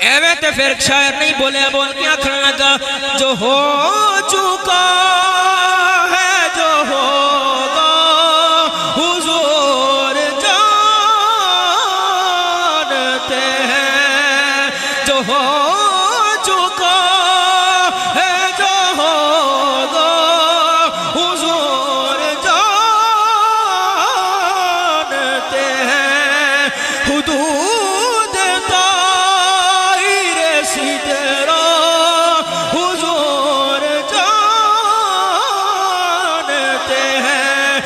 Speaker 2: ایویں تے پھر شاعر نہیں بولیا بول کے آکھن لگا جو ہو چکا ہے جو ہوگا حضور جانتے ہیں، جو ہو چکا ہے جو ہوگا حضور جانتے ہیں، حدود دائرے سدرا حضور جانتے ہیں۔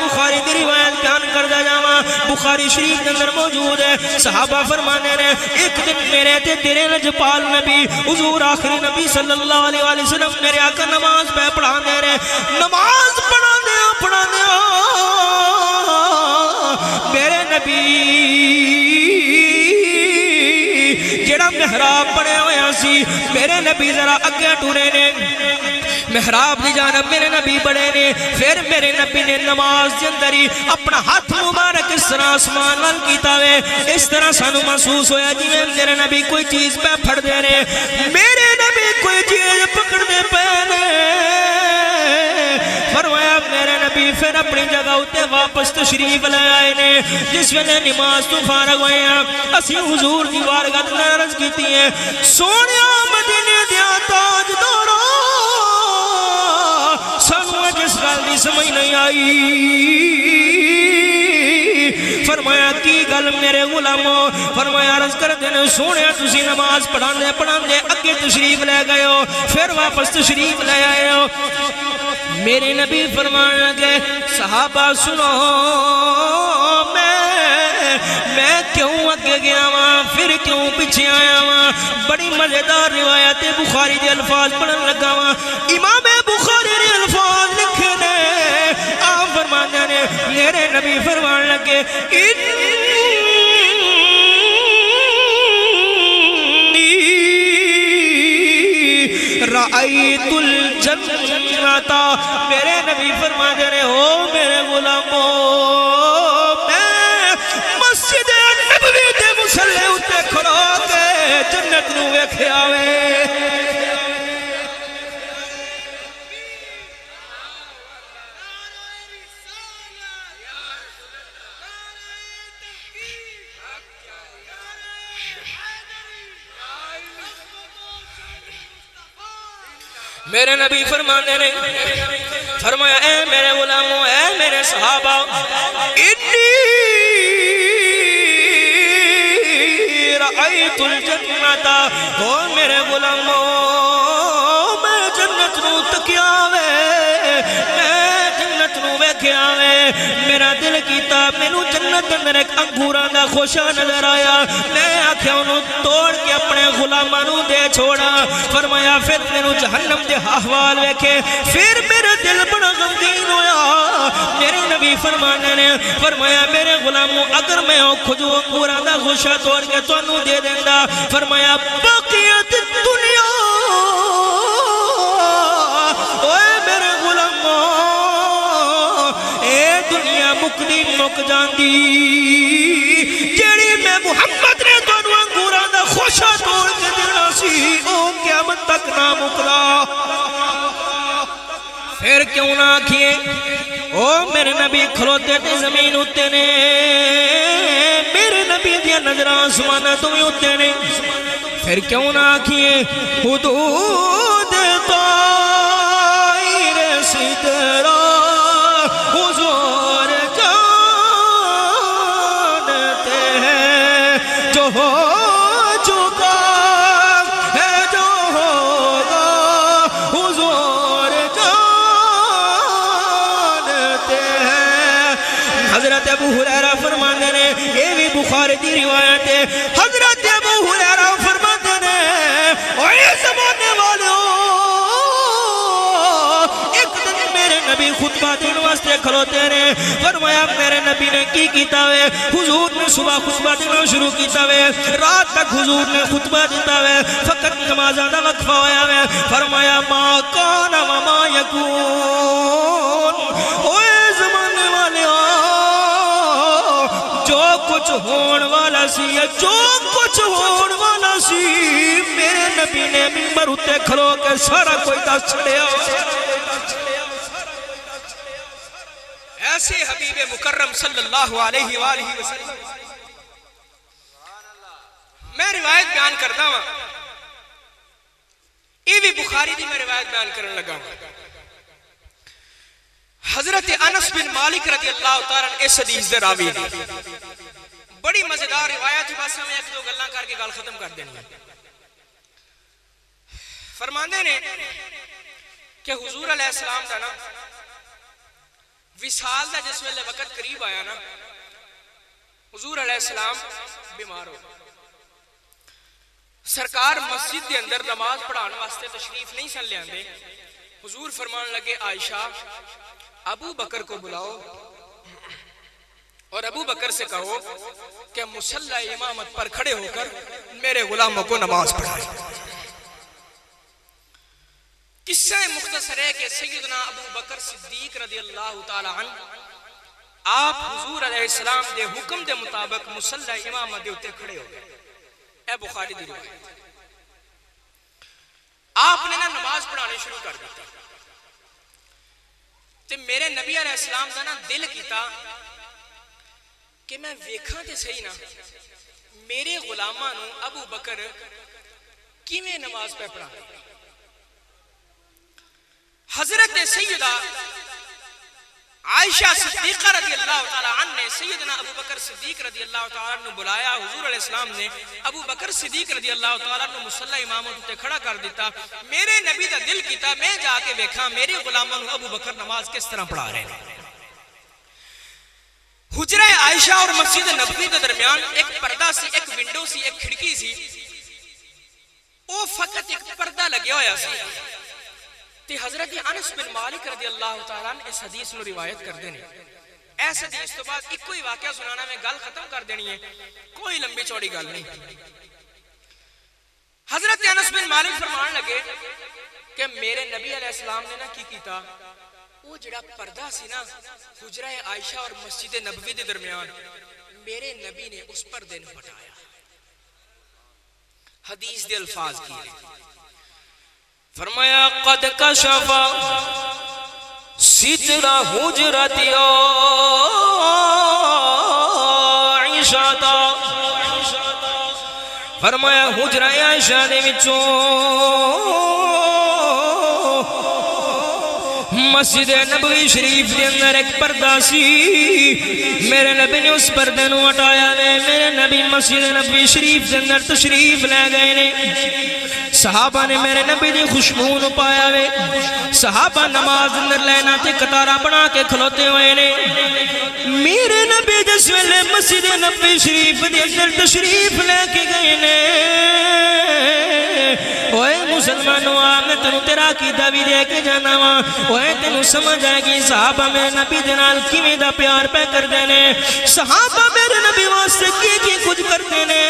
Speaker 2: بخاری دی روایت بیان کردہ جاواں، بخاری شریف کے اندر موجود ہے، صحابہ فرمانے نے ایک دن میرے تے تیرے لجپال نبی حضور آخری نبی صلی اللہ علیہ وسلم میرے آقا نماز پہ پڑھا دے رہے، نماز پڑھا دیا میرے نبی جڑا محراب بنے ہوئے سی، میرے نبی ذرا اگے ٹورے نے، محراب دی جانب میرے نبی بڑے نے، پھر میرے نبی نے نماز کے اندر ہی اپنا ہاتھ مبارک اس طرح آسمان وال کیتا وے، اس طرح سانو محسوس ہویا جی میرے نبی کوئی چیز پہ پھڑ دے رہے، میرے نبی کوئی چیز پکڑ دے پہنے۔ فرمایا میرے نبی پھر اپنی جگہ ہوتے واپس تشریف لے آئے نے، جس ویلے نماز تو فارغ ہوئے ہیں اسی حضور دی بارگاہ میں عرض کیتی ہے سونیا مدینے دیا تاجدارا سانو جس گل دی سمجھ نہیں آئی۔ فرمایا کی گل میرے غلامو؟ فرمایا عرض کر دینے سونے تسی نماز پڑھان دے اگے تشریف لے گئے ہو، پھر واپس تشریف لے آئے ہو۔ میرے نبی فرمان لگے صحابہ سنو میں کیوں اگے گیا وہاں پھر کیوں پیچھے آیا وہاں؟ بڑی مزیدار روایت بخاری دے الفاظ پڑھن لگا وہاں، امام بخاری دے الفاظ لکھے نے، آپ فرمانے نے میرے نبی فرمان لگے رأیت الجنت، میرے نبی فرما دے رہے ہو میرے غلاموں، میں مسجد نبوی دے مصلی اتے کھڑو کے جنت نو ویکھیا وے۔ میرے نبی فرمانے نے فرمایا اے میرے غلاموں، اے میرے صحابہ، انی رأیت الجنت، او میرے غلاموں میں جنت نو تکیا وے، میں جنت نو ویکھیا وے، میرا دل کیتا مینوں جنت میرے انگوراں دا خوشا نظر آیا، میں آکھیا انہوں توڑ کے اپنے غلاماں نو دے چھوڑا۔ فرمایا پھر مینوں جہنم دے احوال ویکھے، پھر میرا دل بڑا غمگین ہویا۔ میرے نبی فرمانے نے فرمایا میرے غلاموں اگر میں کھجو انگوراں دا خوشا توڑ کے تانوں دے دیندا، فرمایا بقیت دنیا، اوے میرے غلاموں اے دنیا مکدی مک جاندی، جیڑی میں محمد نے تانوں انگوراں دا خوشا توڑ کے دینا سی او قیامت تک نہ مکدا۔ پھر کیوں نہ آکھیے او میرے نبی کھلوتے تے زمین اتے نے، میرے نبی دیا نظرہ آسمانہ تمہیں اتے نے، پھر کیوں نہ آکھیے حدود طائر سترہ حضور جانتے ہیں، جو ہو چکا ہے جو ہوگا حضور جانتے ہیں۔ حضرت ابو ہریرہ فرماتے ہیں، یہ بھی بخاری دی روایت ہے، حضرت ابو ہریرہ فرماتے ہیں اے زمانے والوں، ایک دن میرے نبی خطبہ دین واسطے کھلوتے رہے، فرمایا میرے نبی نے کی کیتا وے، حضور نے صبح خطبہ دینا شروع کیتا وے، رات تک حضور نے خطبہ دیتا وے، فقط نمازاں دا وقفہ ہویا وے، فرمایا ما کان وما یکون، اوے زمانے والوں جو کچھ ہون والا سی، جو کچھ ہون والا سی، میرے نبی نے منبر اتے کھلو کے سارا کوئی دس چھڑیا۔ ایسے حبیب مکرم صلی اللہ علیہ وآلہ وسلم، میں روایت بیان کرتا ہوں، یہ بھی بخاری دی میں روایت بیان کرنے لگا ہوں۔ حضرت انس بن مالک رضی اللہ تعالیٰ اس حدیث دے راوی نے، بڑی مزیدار روایت ہے، بس میں ایک دو گلاں کر کے گل ختم کر دینی ہے۔ فرماندے نے کہ حضور علیہ السلام دا نا وصال دا جس ویلے وقت قریب آیا نا، حضور علیہ السلام بیمار ہو، سرکار مسجد دے اندر نماز پڑھان واسطے تشریف نہیں سن لے آندے، حضور فرمان لگے عائشہ ابو بکر کو بلاؤ اور ابو بکر سے کہو کہ مصلی امامت پر کھڑے ہو کر میرے غلاموں کو نماز پڑھائیں۔ قصہ مختصر ہے کہ سیدنا ابو بکر صدیق رضی اللہ تعالی عنہ آپ حضور علیہ السلام دے حکم دے مطابق مصلی امامت دے اتے کھڑے ہو گئے، اے بخاری دی روایت۔ آپ نے نماز پڑھانے شروع کر دیتا، تے میرے نبی علیہ السلام دا نا دل کیتا کہ میں ویکھاں تے صحیح نا میرے غلاماں نو ابو بکر کیویں نماز پہ پڑھا۔ حضرت سیدہ عائشہ صدیقہ رضی اللہ تعالیٰ عنہ نے سیدنا ابو بکر صدیق رضی اللہ تعالیٰ عنہ بلایا، حضور علیہ السلام نے ابو بکر صدیق رضی اللہ تعالیٰ عنہ مصلی امامت تے کھڑا کر دیتا۔ میرے نبی دا دل کیتا میں جا کے ویکھاں میرے غلاماں نو ابو بکر نماز کس طرح پڑھا رہے ہیں۔ حجرہ عائشہ اور مسجد نبوی کے درمیان ایک پردہ سی، ایک ونڈو سی، ایک کھڑکی سی، او فقط ایک پردہ لگیا ہویا سی۔ تے حضرت انس بن مالک رضی اللہ تعالیٰ عنہ اس حدیث نو روایت کر دینے، ایسے حدیث تو بعد ایک کوئی واقعہ سنانا میں گل ختم کر دینی ہے، کوئی لمبی چوڑی گل نہیں۔ حضرت انس بن مالک فرمان لگے کہ میرے نبی علیہ السلام نے نا کی کیتا، وہ جڑا پردہ سی نا حجرہ عائشہ اور مسجد نبوی دے درمیان، میرے نبی نے اس پردے نو ہٹایا۔ حدیث دے الفاظ کی فرمایا قد کشف ستر حجرت عائشہ، فرمایا حجرہ عائشہ دے وچوں مسجد نبوی شریف دے اندر ایک پردہ سی، میرے نبی نے اس پردے نو ہٹایا ہے۔ میرے نبی مسجد نبوی شریف دے اندر تشریف لے گئے نے، صحابہ نے میرے نبی دی خوشبو نو پایا وے، صحابہ نماز اندر لینا تے قطارہ بنا کے کھلوتے ہوئے نے۔ میرے نبی جس ویلے مسجد نبوی شریف دے اندر تشریف لے کے گئے نے، اوے مسلمانوں آ میں تنو تیرا عقیدہ بھی دے کے جانا وا، اوے تینو سمجھ آئے گی صحابہ میرے نبی دے نال کیویں دا پیار پہ کر دے نے، صحابہ میرے نبی واسطے کی کچھ کرتے نے۔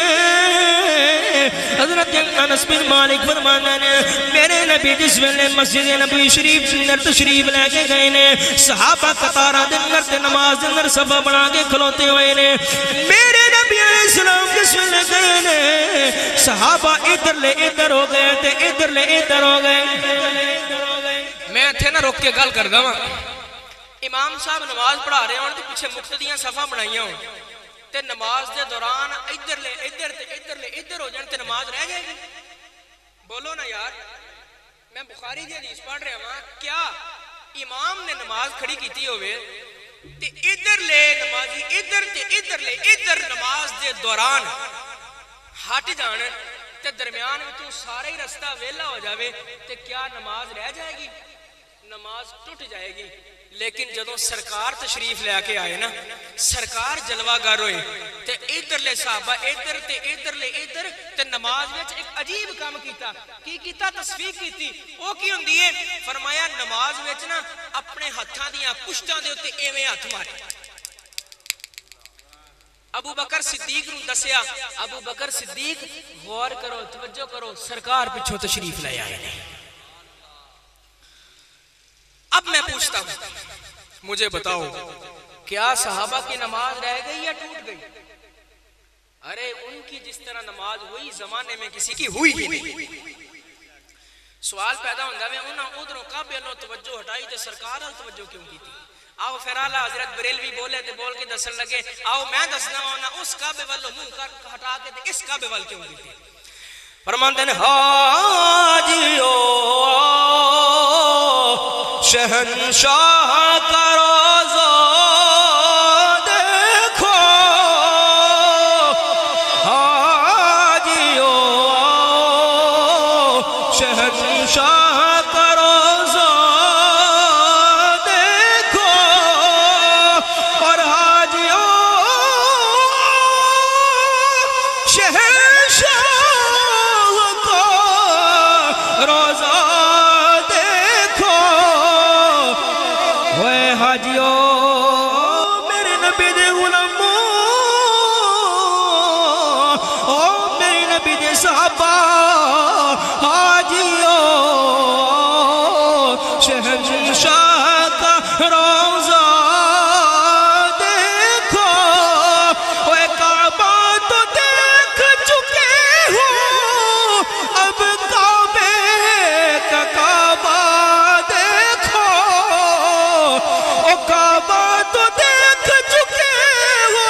Speaker 2: حضرت انس بن مالک فرماتے نے میرے نبی جس ویلے مسجد نبوی شریف اندر تشریف لے کے گئے نے، صحابہ قطارہ دے اندر تے نماز دے اندر صف بنا کے کھلوتے ہوئے نے، میرے نبی علیہ السلام جس ویلے گئے نے، صحابہ ادھر لے ادھر ہو گئے تے ادھر لے ادھر ہو گئے۔ میں تھے نہ روک کے گل کر دا ہاں، امام صاحب نماز پڑھا رہے ہوں تے پیچھے مقتدیاں صفحہ بنائیاں ہوں تے نماز دے دوران ادھر لے ادھر تے ادھر لے ادھر ہو جان تے نماز رہ جائے گی؟ بولو نا یار، میں بخاری دی حدیث پڑھ رہا ہوں، کیا امام نے نماز کھڑی کیتی ہوئے تے ادھر لے نمازی ادھر تے ادھر لے ادھر نماز دے دوران ہٹ جان تے درمیان میں تو سارے ہی رستہ ویلا ہو جاوے تے کیا نماز رہ جائے گی؟ نماز ٹوٹ جائے گی۔ لیکن جدوں سرکار تشریف لے کے آئے نا، سرکار جلوہ گر ہوئے تے ادھر لے صحابہ ادھر تے ادھر لے ادھر تے نماز وچ ایک عجیب کام کیتا، کی کیتا؟ تصفیق کیتی۔ او کی ہوندی ہے؟ فرمایا نماز وچ نا اپنے ہتھاں دیاں پشتاں دے اوتے ایویں ہاتھ مارے۔ ابو بکر صدیق نو دسیا، ابو بکر صدیق غور کرو توجہ کرو، سرکار پیچھوں تشریف لے آئے نے۔ اب میں پوچھتا ہوں مجھے بتاؤ کیا صحابہ کی نماز رہ گئی یا ٹوٹ گئی؟ ارے ان کی جس طرح نماز ہوئی زمانے میں کسی کی ہوئی ہی نہیں۔ سوال پیدا ہوندہ میں انہاں ادھروں کعبے نو توجہ ہٹائی تے سرکار ال توجہ کیوں کی تھی؟ آؤ پھر اعلیٰ حضرت بریلوی بولے تے بول کے دسن لگے، آؤ میں دسنا ہونا اس کعبے والوں منہ ہٹا کے تے اس کعبے وال کیوں کی تھی؟ فرماندے نے حاجیو شہنشاہ کا روزہ دیکھو، حاجیو شہنشاہ کا روزہ دیکھو، اور حاجیو شہنشاہ کا روزہ حاجیو میرے نبی دے غلاموں، او میرے نبی دے صحابہ، حاجیو شہنشاہ کا روزہ دیکھو، اے کعبہ تو دیکھ چکے ہو، اب کعبے کا کعبہ دیکھو، کعبہ تو دیکھ چکے ہو،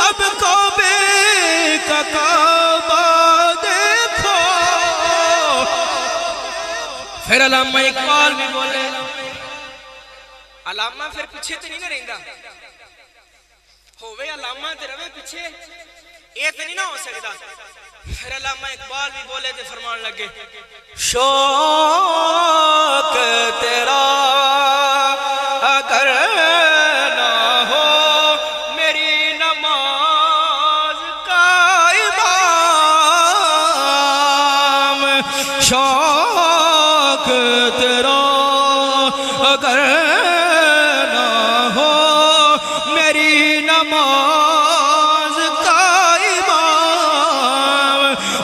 Speaker 2: اب کعبے کا کعبہ دیکھو۔ پھر علامہ اقبال بھی بولے، علامہ پھر پیچھے تے نہیں نہ رہندا، ہووے علامہ تے روے پیچھے، یہ تے نہیں نہ ہو سکتا۔ پھر علامہ اقبال بھی بولے تے فرمان لگے، شوق تیرا اگر نہ ہو میری نماز کا امام، شوق تیرا اگر نہ ہو
Speaker 3: نماز کا امام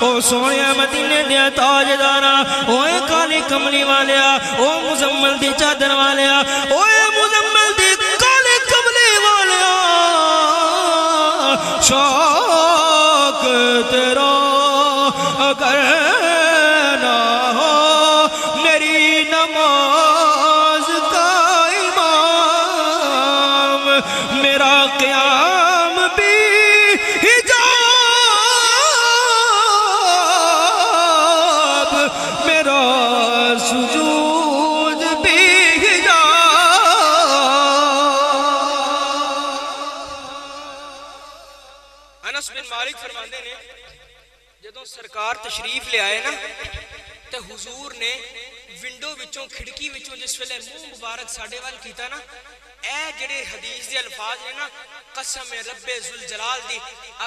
Speaker 3: او سونے مدینے دیا تاجدارا اوے کالی کملی والیا او مزمل دی چادر والیا اوے مزمل دی کالی کملی والیا شوق تیرا اگر نہ ہو میری نماز کا امام میرا قیام بھی حجاب میرا سجود بھی حجاب۔
Speaker 2: انس بن مالک فرماندے نے جدوں سرکار تشریف لے آئے نا تے حضور نے ونڈو وچوں کھڑکی وچوں جس ویلے منہ مبارک ساڈے وال کیتا نا اے جڑے حدیث دے الفاظ نے نا قسم رب ذوالجلال دی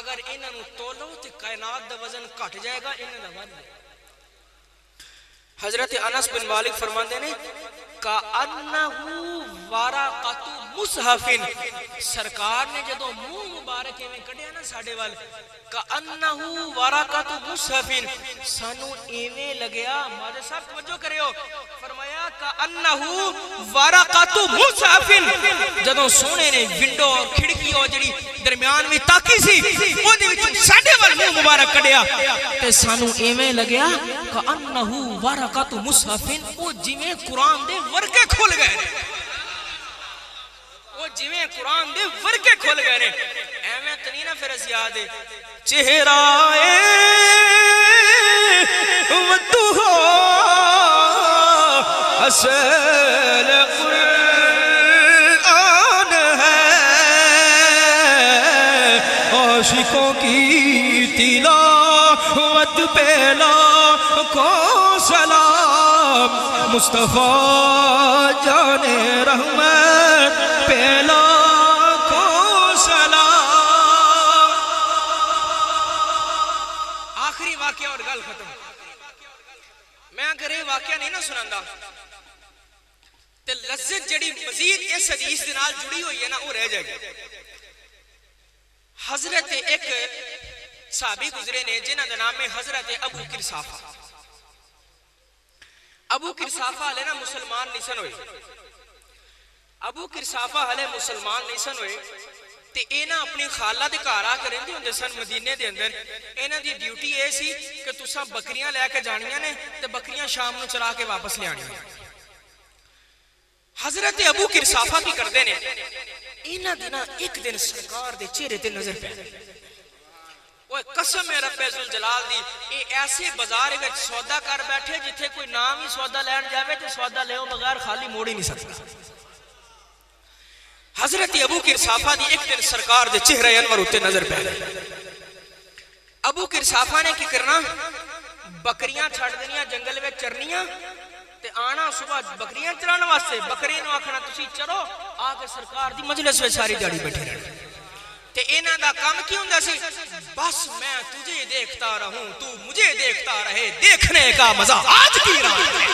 Speaker 2: اگر انہاں نوں تولو تے کائنات دا وزن گھٹ جائے گا انہاں دا ود حضرت انس بن مالک فرماندے نے کأنہ ورقۃ مصحف سرکار نے جدوں منہ مبارک ایویں کڈیا نا ساڈے وال کأنہ ورقۃ مصحف سانو ایویں لگیا ماجد صاحب توجہ کریو فرمایا کأنہ ورقۃ مصحف جدوں سونے نے ونڈو اور کھڑکی اور جڑی درمیان وچ تاکی سی او دے وچ ساڈے وال منہ مبارک کڈیا تے سانو ایویں لگیا کأنہ ورقۃ مصحف او جویں قرآن دے ورقے کھل گئے وہ جویں قرآن دے ورقے کھل گئے نے ایویں تے نہیں نا پھر اس یاد ہے چہرہ وتھا اصل قرآن ہے عاشقوں کی تلاوت پہ لاکھوں سلام مصطفیٰ جان رحمت پہ لاکھوں سلام۔ آخری واقعہ اور گل ختم میں اگر یہ واقعہ نہیں نہ سناندا تے لذت جڑی مزید اس حدیث دے نال جڑی ہوئی ہے نا وہ رہ جائے گی۔ حضرت ایک صحابی گزرے نے جنہاں دا نام ہے حضرت ابو قرصافہ۔ ابو قرصافہ علیہ نا مسلمان نہیں سن ہوئے ابو قرصافہ علیہ مسلمان نہیں سن ہوئے تے اینا اپنی خالہ دے گھر آ کے رہندے ہوندے سن مدینے دے اندر اینا دی ڈیوٹی اے سی کہ تساں بکریاں لے کے جانیاں نے تے بکریاں شام نو چرا کے واپس لے آنیاں۔ حضرت ابو قرصافہ کی کردے نے اینا دینا ایک دن سرکار دے چہرے تے نظر پہ وہ قسم رب ذوالجلال دی اے ایسے بازار وچ سودا کر بیٹھے جتھے کوئی نام ہی سودا لین جاوے تے سودا لیو بغیر خالی موڑ ہی نہیں سکتا۔ حضرت ابو قرصافہ دی ایک دن سرکار دے چہرے انور ہوتے نظر پہ ابو قرصافہ نے کی کرنا بکریاں چھڑ دنیاں جنگل میں چرنیاں تے آنا صبح بکریاں چرانا واسطے بکری نو آکھنا تسی چرو آکے سرکار دی مجلس میں ساری جاڑی بیٹھے رہے تے اینا دا کام کی ہوندہ سی بس میں تجھے دیکھتا رہوں تو مجھے دیکھتا رہے دیکھنے کا مزہ آج کی رہا ہے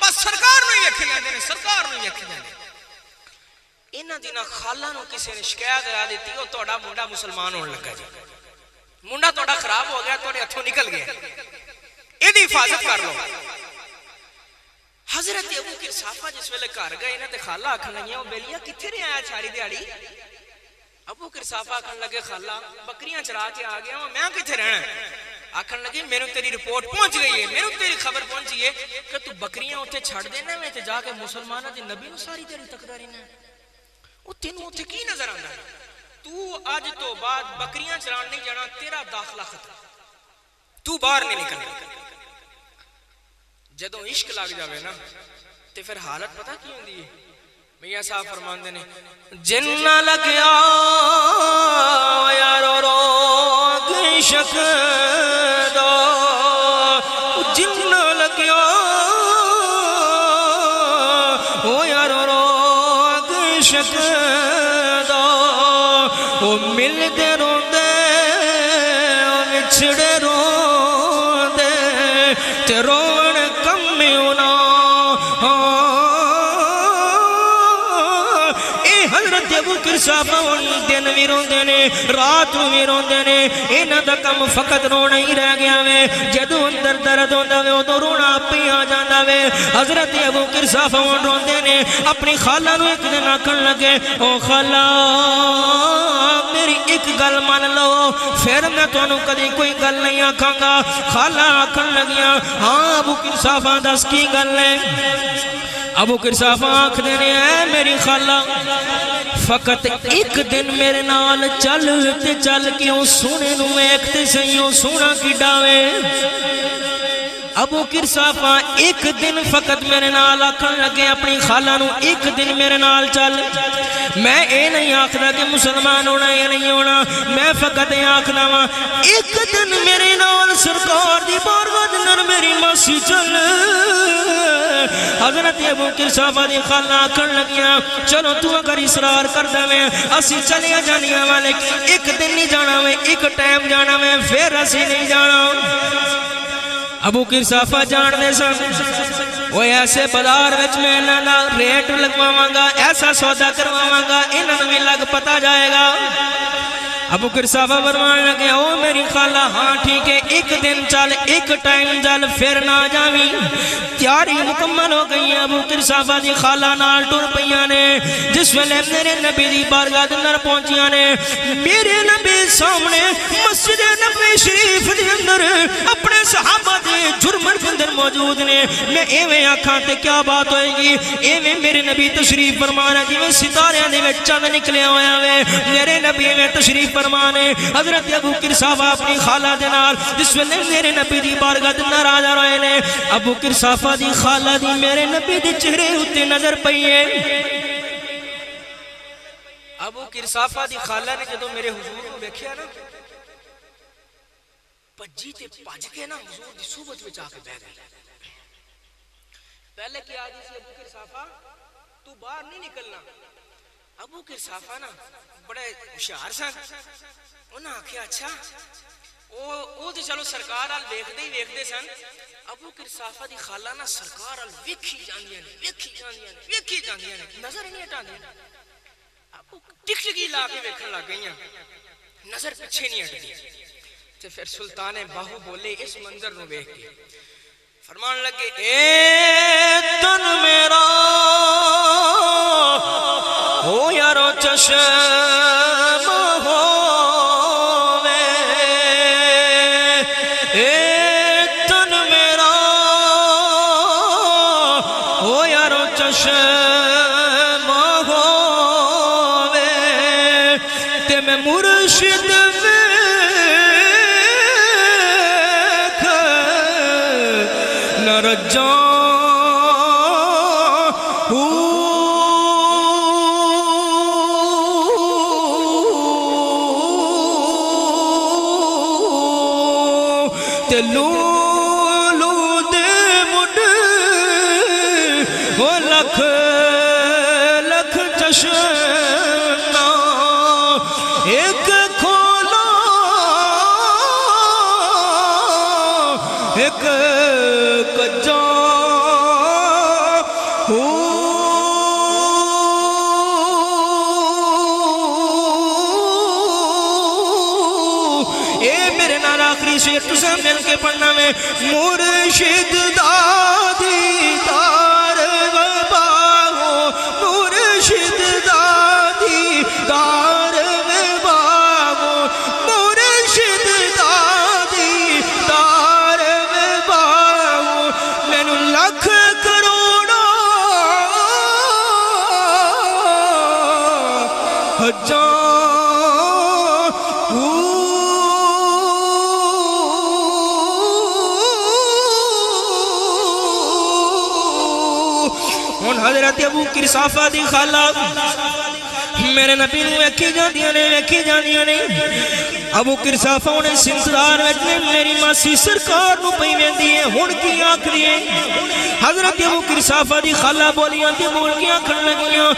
Speaker 2: بس سرکار نہیں دیکھنے جاندے نے سرکار نہیں دیکھنے جاندے۔ اینا دینا خالہ نو کسی نے شکایت کرا دیتی او توڑا منڈا مسلمان ہونے لگا جی منڈا توڑا خراب ہو گیا توڑے ہتھوں نکل گیا ایدی حفاظت کر لو۔ حضرت ابو قرصافہ جس ویلے گھر گئے نا تے خالہ آکھن لگیاں او بیلیا کتھے رہے آیا چھاری دیاڑی ابو قرصافہ آکھن لگے خالہ بکریاں چرا کے آ گیا ہوں میں کتھے رہنا آکھن لگے میرے تیری رپورٹ پہنچ گئی ہے میرے تیری خبر پہنچی ہے کہ تو بکریاں ہوتے چھڑ دینا میں تے جا کے مسلمانہ دی نبی نو ساری دیری تکڑا رہنا ہے وہ تینوں ہوتے کی نظر آندا ہے تو آج تو بعد بکریاں چران نہیں جانا تیرا داخلہ ختم تو باہر نہیں نکلنا۔ جدوں عشق لگ جاوے نا تے پھر حالت پتہ کی ہوندی ہے میاں صاحب فرماندے نے جنہ لگیا یارو روگ عشق دا جنہ لگیا او یارو روگ عشق دا او مل دے روندے او وچھڑے روندے تے رون کم ہونا اے حضرت ابو
Speaker 3: کرسافہ دن بھی روندے نے رات بھی روندے نے انہاں دا کم فقط رونا ہی رہ گیا وے جدوں اندر درد ہوندا وے ادوں رونا پی آ جاندا وے حضرت ابو کرسافہ روندے نے اپنی خالہ نو ایک دن آکھن لگے او خالہ میری ایک گل مان لو پھر میں تانوں کدی کوئی گل نہیں آکھاں گا خالہ آکھن لگیاں ہاں ابو کرسافہ دس کی گل ہے ابو کرسافہ آکھ دینے اے میری خالہ فقط ایک دن میرے نال چل تے چل کیوں سونے نو ایکتے سیوں سونا کی ڈاوے ابو کرسافہ ایک دن فقط میرے نال آکھن لگے اپنی خالہ نو ایک دن میرے نال چل میں اے نہیں آکھدا کہ مسلمان ہونا یا نہیں ہونا میں فقط اے آکھدا وا ایک دن میرے نال سرکار دی بارگاہ اندر میری ماسی چل حضرت ابو کرسافہ دی خالہ آکھن لگیاں چلو تو اگر اصرار کر دے اسی چلے جانیاں والے ایک دن نہیں جانا میں ایک ٹائم جانا میں پھر اسی نہیں جانا ابو کرسافہ جان دے سن وہ ایسے بازار وچ میں انہاں ریٹ لگواواں گا ایسا سودا کرواواں گا انہاں نوں بھی لگ پتا جائے گا ابو کرسافہ فرمان لگے او میری خالہ ہاں ٹھیک ہے ایک دن چل ایک ٹائم چل پھر نہ جاویں تیاری مکمل ہو گئی ہے ابو کرسافہ دی خالہ نال ٹر پیاں نے جس ویلے میرے نبی دی بارگاہ اندر پہنچیاں نے میرے نبی سامنے مسجد نبوی شریف دے اندر اپنے صحابہ دے جرمن کے اندر موجود نے میں ایویں آکھاں تے کیا بات ہوئے گی ایویں میرے نبی تشریف فرمانا جویں ستاریاں دے وچ چند نکلیا ہویا وے میرے نبی میں تشریف فرمانے حضرت ابو کرسافہ اپنی خالہ دے نال جس ویلے میرے نبی دی بارگاہ اندر آ رہے نے ابو کرسافہ دی خالہ دی میرے نبی دی چہرے اُتے نظر پئی ہے ابو کرسافہ دی خالہ نے جدوں میرے حضور کو دیکھیا نا پجی تے پج کے نا حضور دی صحبت وچ آ کے بیٹھ گئی پہلے کیا آدھی سی ابو کرسافہ تو باہر نہیں نکلنا ابو کرسافہ نا بڑے ہوشیار سن انہاں آکھیا اچھا او تے چلو سرکار ال ویکھدے سن ابو کرسافہ دی خالہ نا سرکار ال ویکھی جاندیاں نے نظر نہیں ہٹاندیاں ابو ٹکٹکی لا کے ویکھن لگ گئیاں نظر پیچھے نہیں ہٹدی تے پھر سلطان باہو بولے اس منظر نو ویکھ کے فرمان لگے اے تن میرا ہو یارو چشم ہووے اے تن میرا ہو یارو چشم ہووے تے میں مرشد ویکھ نہ رجاں لولو دے مڈ وہ لکھ لکھ چشمہ ایک کھولا ایک کجا تسا مل کے پڑھنا میں مرشد دادی دار باغو مرشد دادی دار باغو مرشد دادی دار باغو مینو لکھ کروڑا حجاں حضرت ابو کرسافہ دی خالہ میرے نبی نو ویکھی جاندیاں نے ابو کرسافہ نے سنتدار وچ میری ماسی سرکار نو پئی ویندی ہے ہن کی آکھدی ہے حضرت ابو کرسافہ دی خالہ بولیاں تے بول کے آکھن لگیاں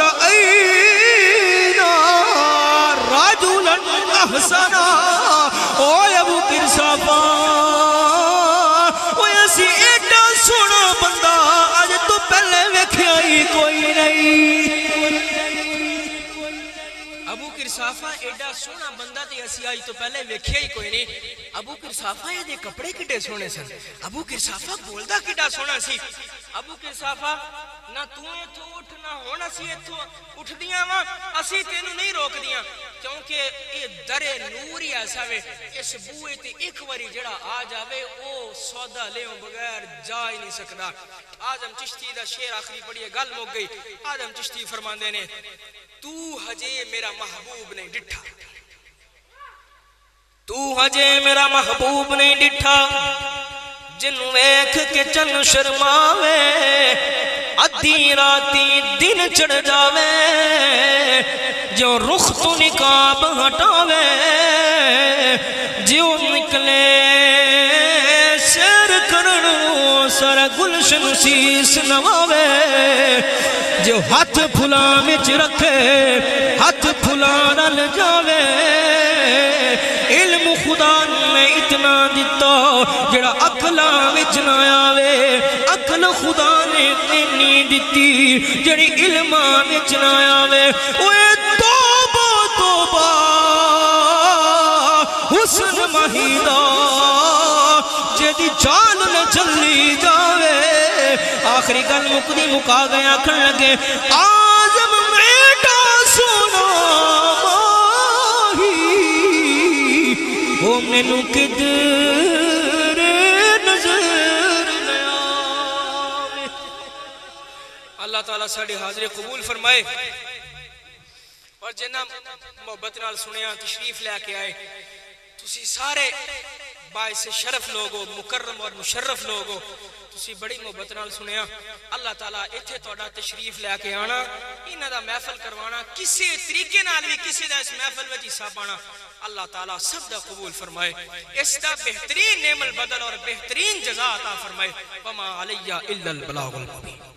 Speaker 3: رأینا رجلا احسنا او ابو کرسافہ سونا بندہ آج تو پہلے
Speaker 2: قرصافہ ایڈا سونا بندہ تے اسی آج تو پہلے ویکھیا ہی کوئی نہیں. ابو قرصافہ یہ دے کپڑے کڈے سونے سن. ابو قرصافہ بولدا کڈا سونا سی. ابو قرصافہ نہ تو ایتھوں اٹھ نہ ہن اسی ایتھوں اٹھدیاں وا اسی تینوں نہیں روک دیاں کیونکہ اے در نور ہی ایسا وے اس بوئے تے ایک واری جڑا آ جاوے او سودا لیوں بغیر جا ہی نہیں سکدا. آدم چشتی دا شعر آخری پڑھیے گل مک گئی. آدم چشتی فرماندے نے تو ہجے میرا محبوب نہیں ڈٹھا,
Speaker 3: تو ہجے میرا محبوب نہیں ڈٹھا, جنوں ویکھ کے چن شرماوے, ادھی راتی دن چڑھ جاوے, جو رخ تو نقاب ہٹاوے, جو نکلے سیر کرنوں سارا گلشن سیس نواوے, جو ہاتھ پھلاں وچ رکھے ہاتھ پھلاں نال جاوے, علم خدا نے اتنا دیتا جڑا عقلاں وچ نہ آوے, عقل خدا نے اتنی دتی جڑی علماں وچ نہ آوے. اوے توبہ توبہ حسن مہیدا جدی چال نہ چلی جاوے. آخری گل مکدی مکا گئے آکھن لگے آزم میٹا سونا ماہی وہ مینوں کدھر نظر نہ آوے.
Speaker 2: اللہ تعالیٰ ساڑھے حاضر قبول فرمائے. اور جنہ محبت نال سنیا تشریف لے کے آئے, تسی سارے باعث شرف لوگ ہو, مکرم اور مشرف لوگ ہو, تسی بڑی محبت نال سنیا. اللہ تعالیٰ اتھے توڑا تشریف لے کے آنا, انہ دا محفل کروانا, کسی طریقے نال بھی کسی دا اس محفل میں جیسا پانا, اللہ تعالیٰ سب دا قبول فرمائے, اس دا بہترین نعم البدل اور بہترین جزا عطا فرمائے. وما علیہ الا البلاغ المبین.